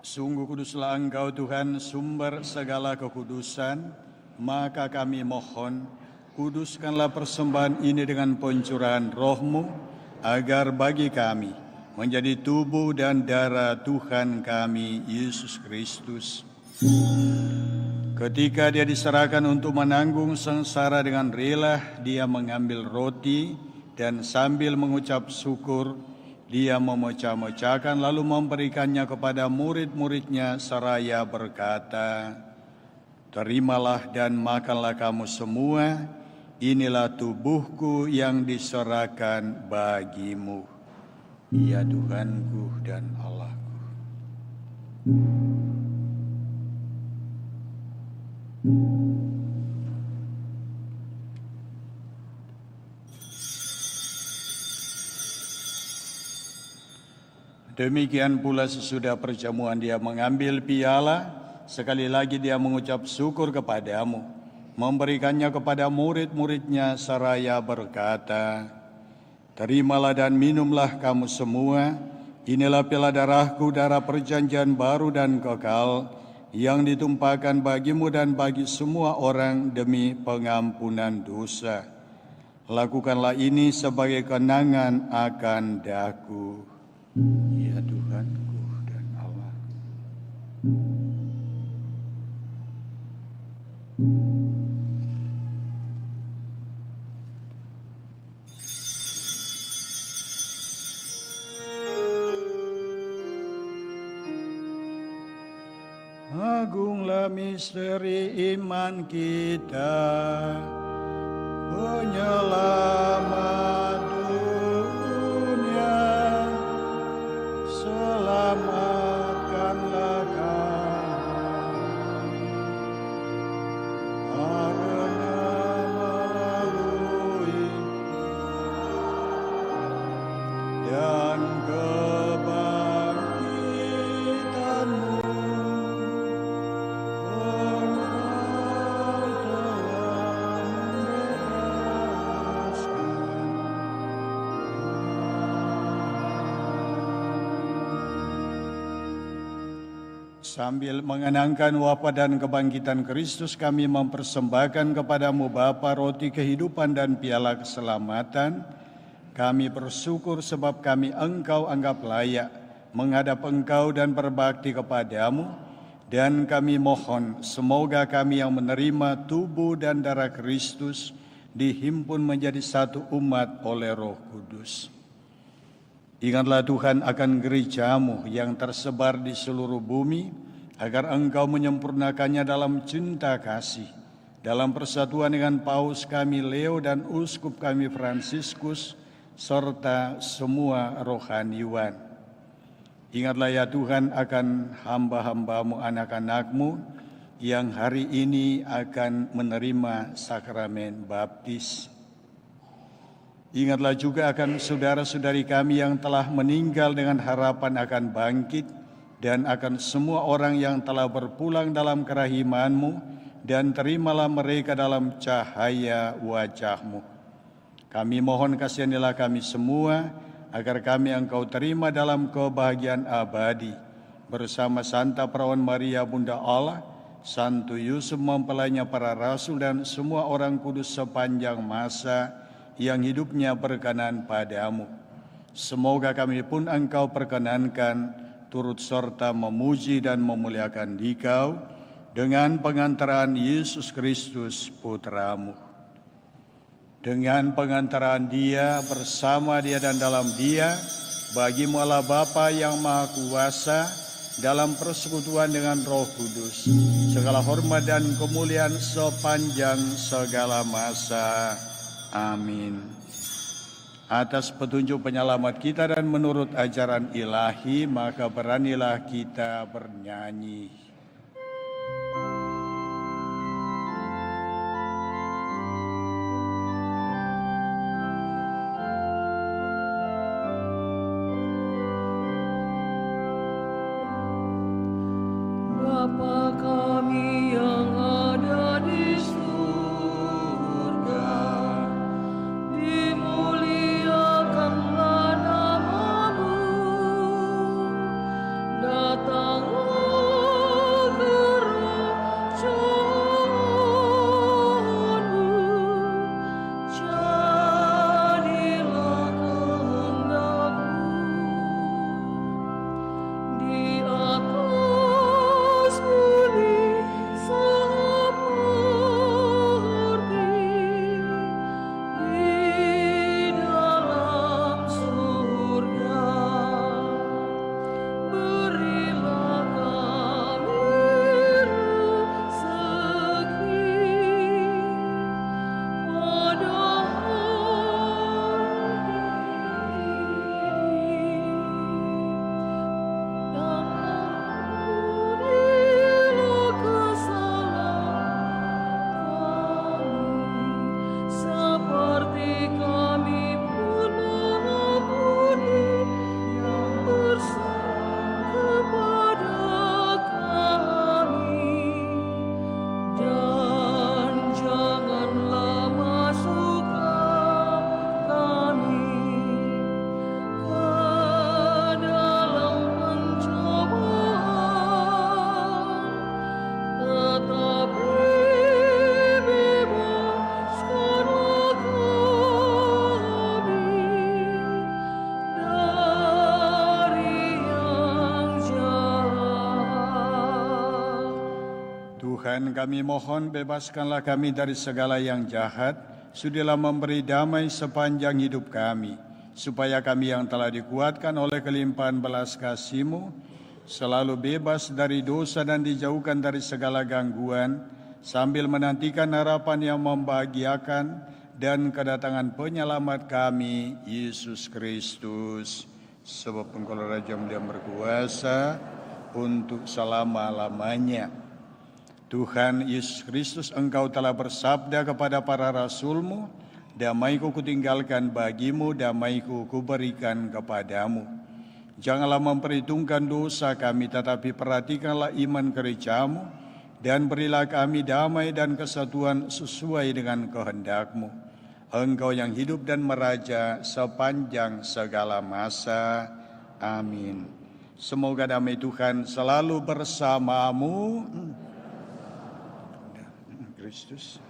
Sungguh kuduslah Engkau Tuhan, sumber segala kekudusan, maka kami mohon, kuduskanlah persembahan ini dengan pencurahan roh-Mu, agar bagi kami menjadi tubuh dan darah Tuhan kami, Yesus Kristus. Ketika Dia diserahkan untuk menanggung sengsara dengan rela, Dia mengambil roti dan sambil mengucap syukur, Dia memecah-mecahkan lalu memberikannya kepada murid-muridnya seraya berkata, "Terimalah dan makanlah kamu semua, inilah tubuhku yang diserahkan bagimu." Ya Tuhanku dan Allahku. Demikian pula sesudah perjamuan Dia mengambil piala, sekali lagi Dia mengucap syukur kepadamu, memberikannya kepada murid-muridnya seraya berkata, "Terimalah dan minumlah kamu semua, inilah piala darahku, darah perjanjian baru dan kekal, yang ditumpahkan bagimu dan bagi semua orang demi pengampunan dosa. Lakukanlah ini sebagai kenangan akan daku." Ya Tuhanku dan Allahku. Agunglah misteri iman kita, penyelamat dunia, selamatkanlah kami, karena melalui dan kebangkitan-Mu, sambil mengenangkan wafat dan kebangkitan Kristus, kami mempersembahkan kepadamu Bapa roti kehidupan dan piala keselamatan. Kami bersyukur sebab kami Engkau anggap layak menghadap Engkau dan berbakti kepadamu Dan kami mohon semoga kami yang menerima tubuh dan darah Kristus dihimpun menjadi satu umat oleh Roh Kudus. Ingatlah Tuhan akan gereja-Mu yang tersebar di seluruh bumi, agar Engkau menyempurnakannya dalam cinta kasih, dalam persatuan dengan Paus kami Leo dan Uskup kami Fransiskus, serta semua rohaniwan. Ingatlah ya Tuhan akan hamba-hamba-Mu, anak-anak-Mu, yang hari ini akan menerima sakramen baptis. Ingatlah juga akan saudara-saudari kami yang telah meninggal dengan harapan akan bangkit, dan akan semua orang yang telah berpulang dalam kerahiman-Mu, dan terimalah mereka dalam cahaya wajah-Mu. Kami mohon kasihanilah kami semua, agar kami Engkau terima dalam kebahagiaan abadi, bersama Santa Perawan Maria Bunda Allah, Santo Yusuf mempelainya para rasul, dan semua orang kudus sepanjang masa yang hidupnya berkenan padamu. Semoga kami pun Engkau perkenankan turut serta memuji dan memuliakan Dikau dengan pengantaran Yesus Kristus Putra-Mu. Dengan pengantaran Dia, bersama Dia dan dalam Dia, bagi-Mu Allah Bapa yang Maha Kuasa, dalam persekutuan dengan Roh Kudus, segala hormat dan kemuliaan sepanjang segala masa. Amin. Atas petunjuk penyelamat kita dan menurut ajaran ilahi, maka beranilah kita bernyanyi. Bapa kami yang ada di surga, dimuliakanlah nama-Mu, datanglah kerajaan-Mu, jadilah kehendak-Mu di atas bumi seperti di dalam surga. Berilah kami rezeki pada hari ini, dan ampunilah kesalahan kami, seperti kami pun mengampuni yang bersalah kepada kami. Dan janganlah masukkan kami ke dalam pencobaan, tetapi bebaskanlah kami dari yang jahat. Tuhan, kami mohon bebaskanlah kami dari segala yang jahat, sudilah memberi damai sepanjang hidup kami, supaya kami yang telah dikuatkan oleh kelimpahan belas kasih-Mu, selalu bebas dari dosa dan dijauhkan dari segala gangguan, sambil menantikan harapan yang membahagiakan dan kedatangan penyelamat kami, Yesus Kristus. Sebab Engkau Raja yang berkuasa untuk selama-lamanya. Tuhan Yesus Kristus, Engkau telah bersabda kepada para rasul-Mu, damai-Ku kutinggalkan bagimu, damai-Ku kuberikan kepadamu. Janganlah memperhitungkan dosa kami, tetapi perhatikanlah iman gereja-Mu, dan berilah kami damai dan kesatuan sesuai dengan kehendak-Mu. Engkau yang hidup dan meraja sepanjang segala masa. Amin. Semoga damai Tuhan selalu bersamamu. Kristus.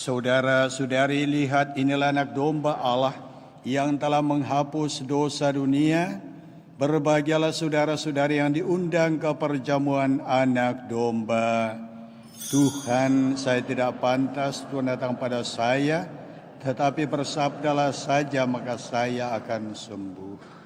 Saudara-saudari, lihat, inilah anak domba Allah yang telah menghapus dosa dunia. Berbahagialah saudara-saudari yang diundang ke perjamuan anak domba. Tuhan, saya tidak pantas Tuhan datang pada saya, tetapi bersabdalah saja maka saya akan sembuh.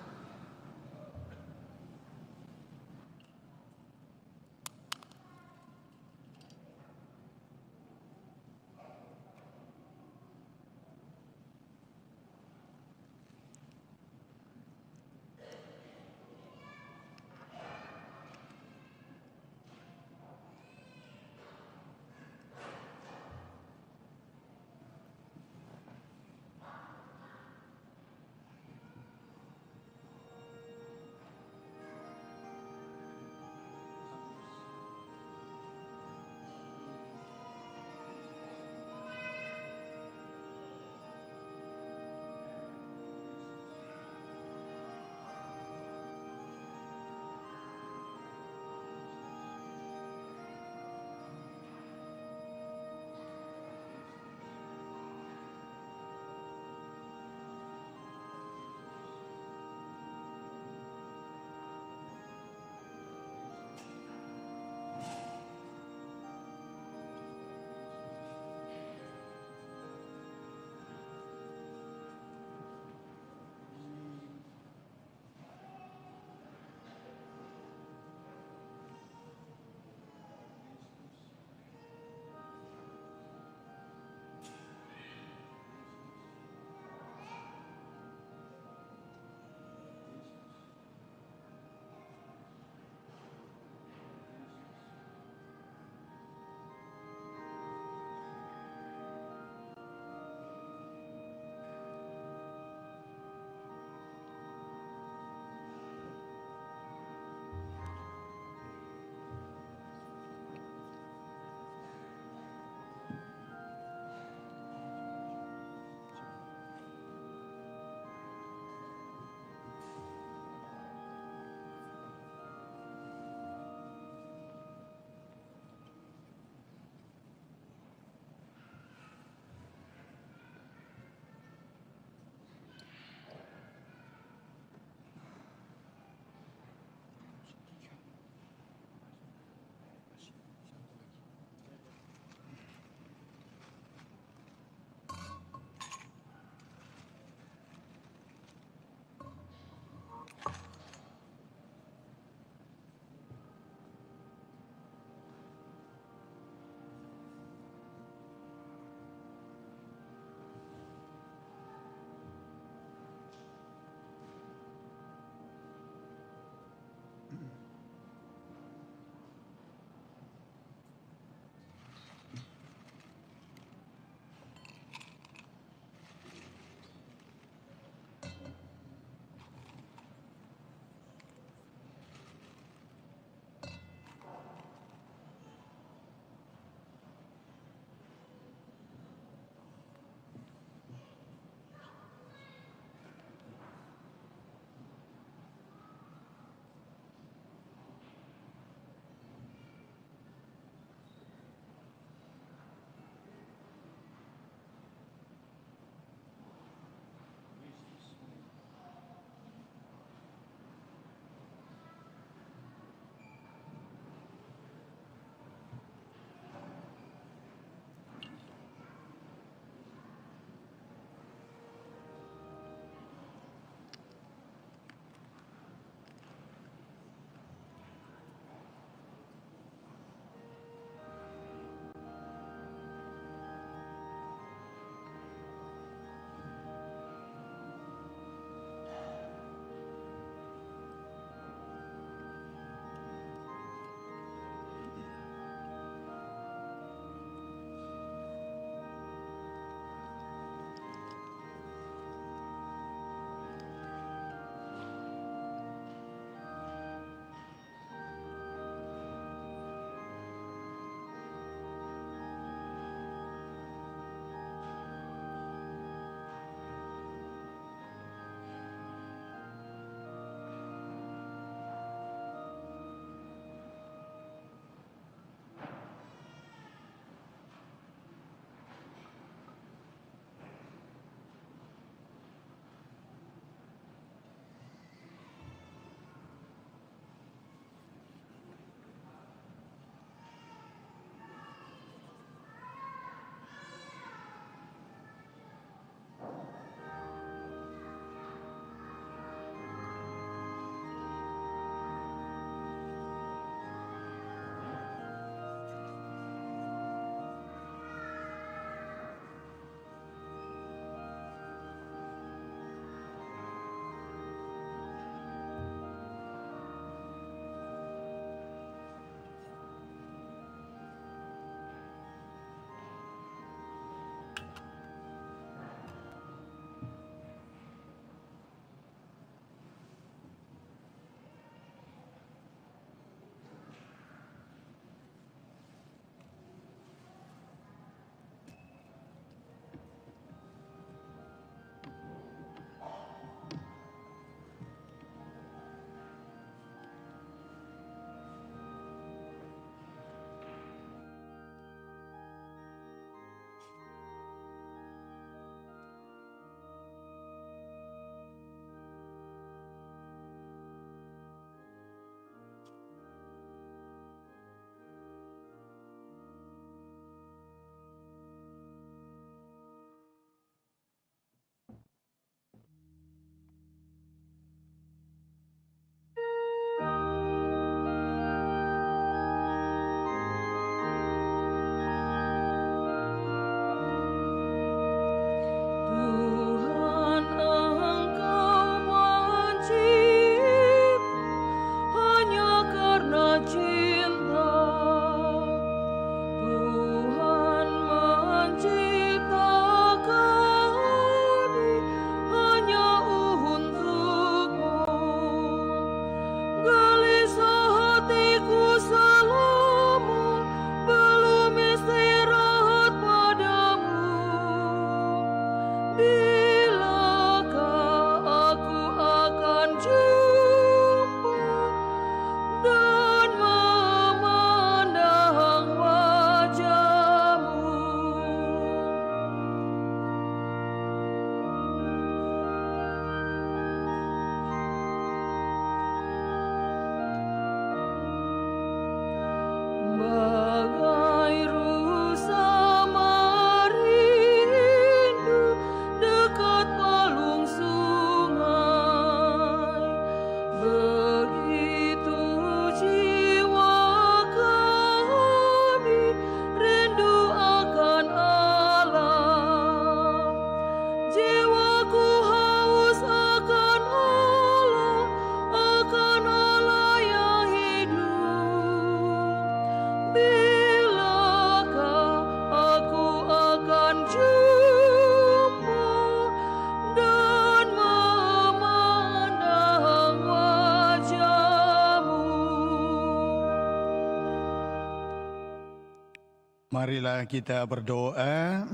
Marilah kita berdoa.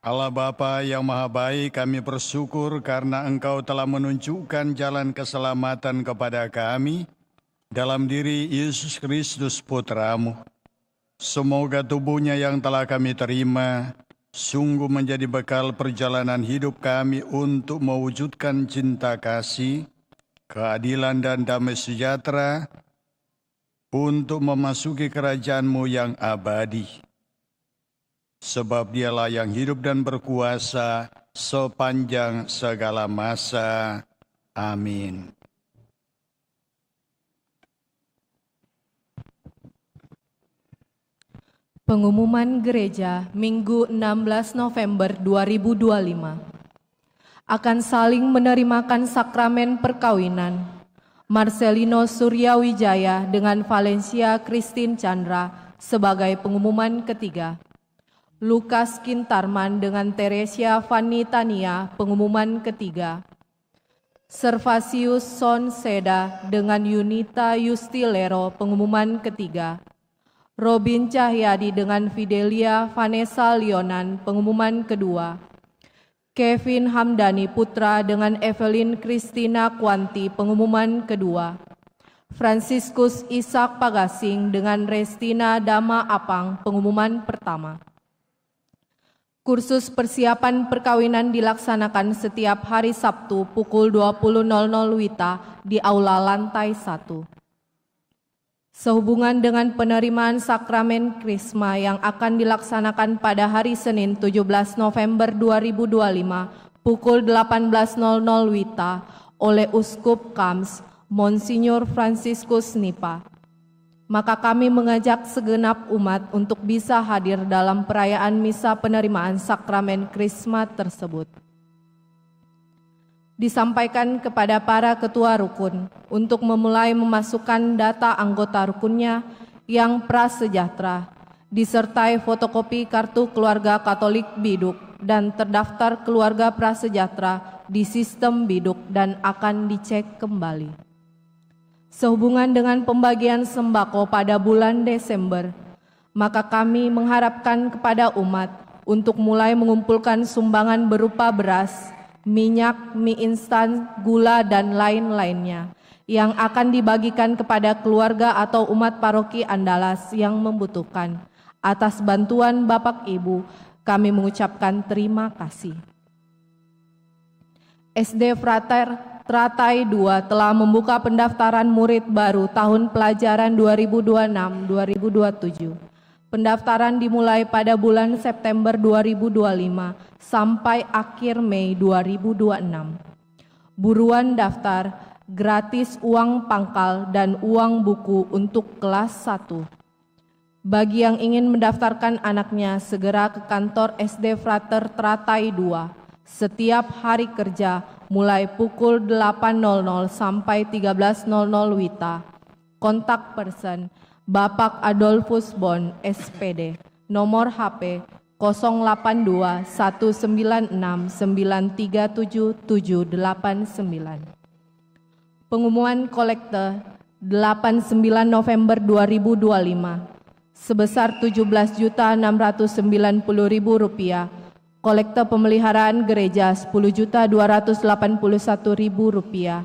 Allah Bapa yang Maha Baik, kami bersyukur karena Engkau telah menunjukkan jalan keselamatan kepada kami dalam diri Yesus Kristus Putra-Mu. Semoga tubuhnya yang telah kami terima sungguh menjadi bekal perjalanan hidup kami untuk mewujudkan cinta kasih, keadilan dan damai sejahtera untuk memasuki kerajaan-Mu yang abadi. Sebab Dialah yang hidup dan berkuasa sepanjang segala masa. Amin. Pengumuman Gereja Minggu 16 November 2025 akan saling menerimakan sakramen perkawinan Marcelino Suryawijaya dengan Valencia Christine Chandra sebagai pengumuman ketiga. Lukas Kintarman dengan Teresia Fanny Tania pengumuman ketiga. Servasius Son Seda dengan Yunita Yustilero pengumuman ketiga. Robin Cahyadi dengan Fidelia Vanessa Leonan pengumuman kedua. Kevin Hamdani Putra dengan Evelyn Christina Kwanti pengumuman kedua. Franciscus Ishak Pagasing dengan Restina Dama Apang pengumuman pertama. Kursus persiapan perkawinan dilaksanakan setiap hari Sabtu pukul 20.00 WITA di Aula Lantai 1. Sehubungan dengan penerimaan sakramen Krisma yang akan dilaksanakan pada hari Senin 17 November 2025 pukul 18.00 WITA oleh Uskup Kams, Monsinyur Franciscus Nipa. Maka kami mengajak segenap umat untuk bisa hadir dalam perayaan misa penerimaan sakramen Krisma tersebut. Disampaikan kepada para ketua rukun untuk memulai memasukkan data anggota rukunnya yang prasejahtera, disertai fotokopi kartu keluarga Katolik Biduk dan terdaftar keluarga prasejahtera di sistem Biduk dan akan dicek kembali. Sehubungan dengan pembagian sembako pada bulan Desember, maka kami mengharapkan kepada umat untuk mulai mengumpulkan sumbangan berupa beras, minyak, mie instan, gula, dan lain-lainnya yang akan dibagikan kepada keluarga atau umat paroki Andalas yang membutuhkan. Atas bantuan Bapak Ibu, kami mengucapkan terima kasih. SD Frater Teratai 2 telah membuka pendaftaran murid baru tahun pelajaran 2026-2027. Pendaftaran dimulai pada bulan September 2025 sampai akhir Mei 2026. Buruan daftar, gratis uang pangkal dan uang buku untuk kelas 1. Bagi yang ingin mendaftarkan anaknya, segera ke kantor SD Frater Teratai 2 setiap hari kerja mulai pukul 8.00 sampai 13.00 WITA. Kontak person Bapak Adolfus Bon, SPD, nomor HP 082 196 937 789. Pengumuman kolekte 89 November 2025 sebesar Rp17.690.000. Kolekte pemeliharaan gereja Rp10.281.000.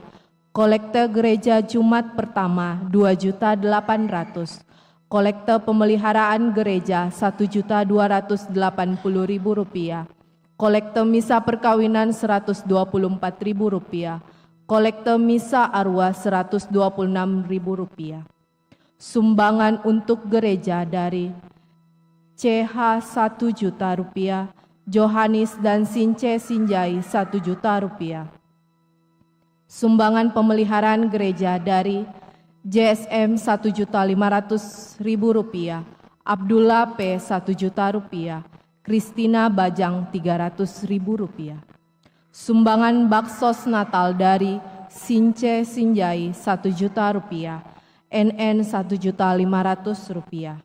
Kolekte gereja Jumat pertama Rp2.800.000. Kolekte pemeliharaan gereja Rp1.280.000. Kolekte misa perkawinan Rp124.000. Kolekte misa arwah Rp126.000. Sumbangan untuk gereja dari CH Rp1.000.000, Johanis dan Since Sinjai Rp1.000.000. Sumbangan pemeliharaan gereja dari JSM Rp1.500.000, Abdullah P. Rp1.000.000, Kristina Bajang Rp300.000. Sumbangan baksos Natal dari Since Sinjai Rp1.000.000, NN Rp1.500.000.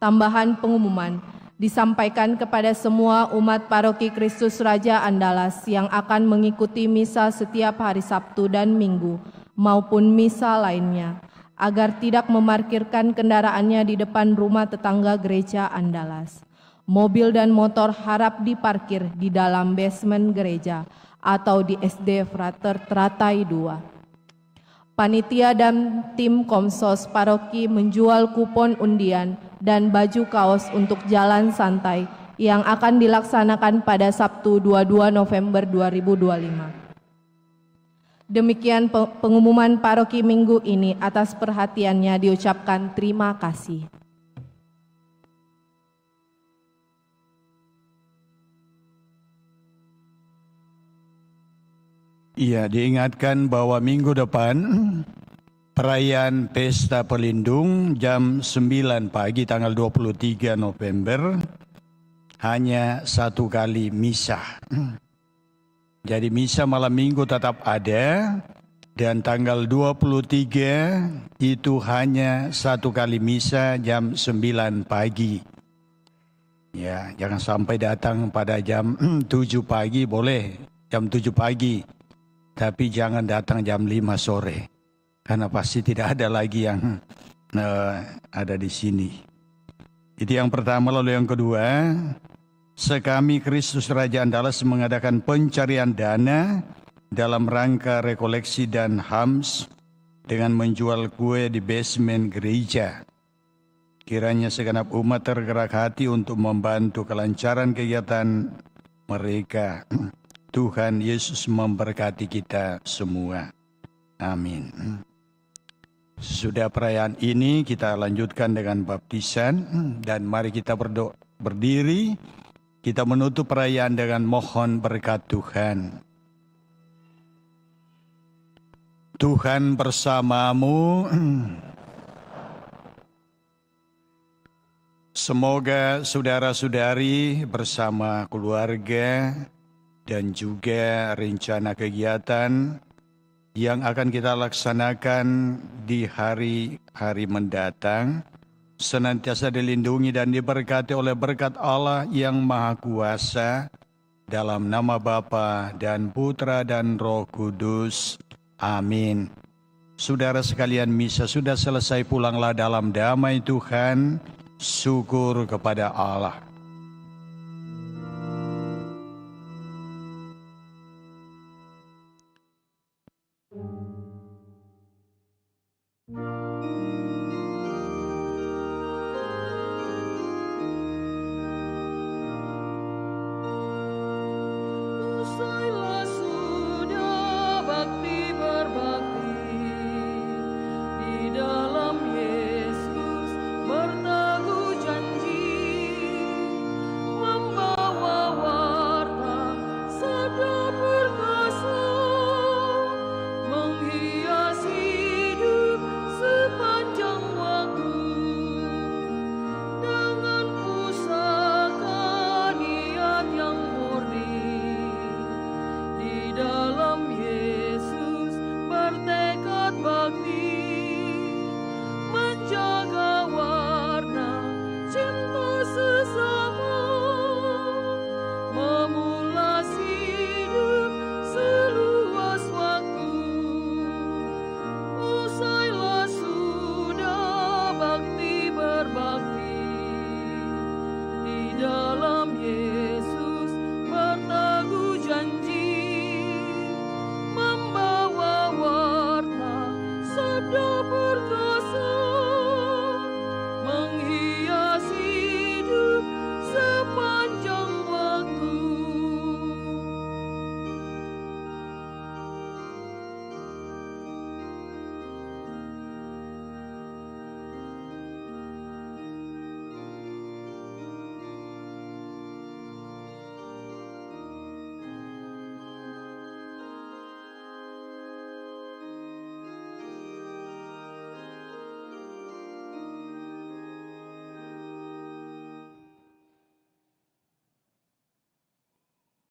Tambahan pengumuman disampaikan kepada semua umat Paroki Kristus Raja Andalas yang akan mengikuti misa setiap hari Sabtu dan Minggu maupun misa lainnya, agar tidak memarkirkan kendaraannya di depan rumah tetangga gereja Andalas. Mobil dan motor harap diparkir di dalam basement gereja atau di SD Frater Teratai 2. Panitia dan tim Komsos Paroki menjual kupon undian dan baju kaos untuk jalan santai yang akan dilaksanakan pada Sabtu 22 November 2025. Demikian pengumuman paroki minggu ini. Atas perhatiannya diucapkan terima kasih. Iya, diingatkan bahwa minggu depan perayaan Pesta Pelindung jam 9 pagi tanggal 23 November hanya satu kali misa. Jadi misa malam minggu tetap ada dan tanggal 23 itu hanya satu kali misa jam 9 pagi. Ya, jangan sampai datang pada jam 7 pagi, boleh jam 7 pagi. Tapi jangan datang jam 5 sore. Karena pasti tidak ada lagi yang ada di sini. Itu yang pertama. Lalu yang kedua, Sekami Kristus Raja Andalas mengadakan pencarian dana dalam rangka rekoleksi dan HAMS dengan menjual kue di basement gereja. Kiranya segenap umat tergerak hati untuk membantu kelancaran kegiatan mereka. Tuhan Yesus memberkati kita semua. Amin. Sudah perayaan ini kita lanjutkan dengan baptisan dan mari kita berdiri. Kita menutup perayaan dengan mohon berkat Tuhan. Tuhan bersamamu. Semoga saudara-saudari bersama keluarga dan juga rencana kegiatan yang akan kita laksanakan di hari-hari mendatang senantiasa dilindungi dan diberkati oleh berkat Allah yang Maha Kuasa, dalam nama Bapa dan Putra dan Roh Kudus. Amin. Saudara sekalian, misa sudah selesai, pulanglah dalam damai Tuhan. Syukur kepada Allah.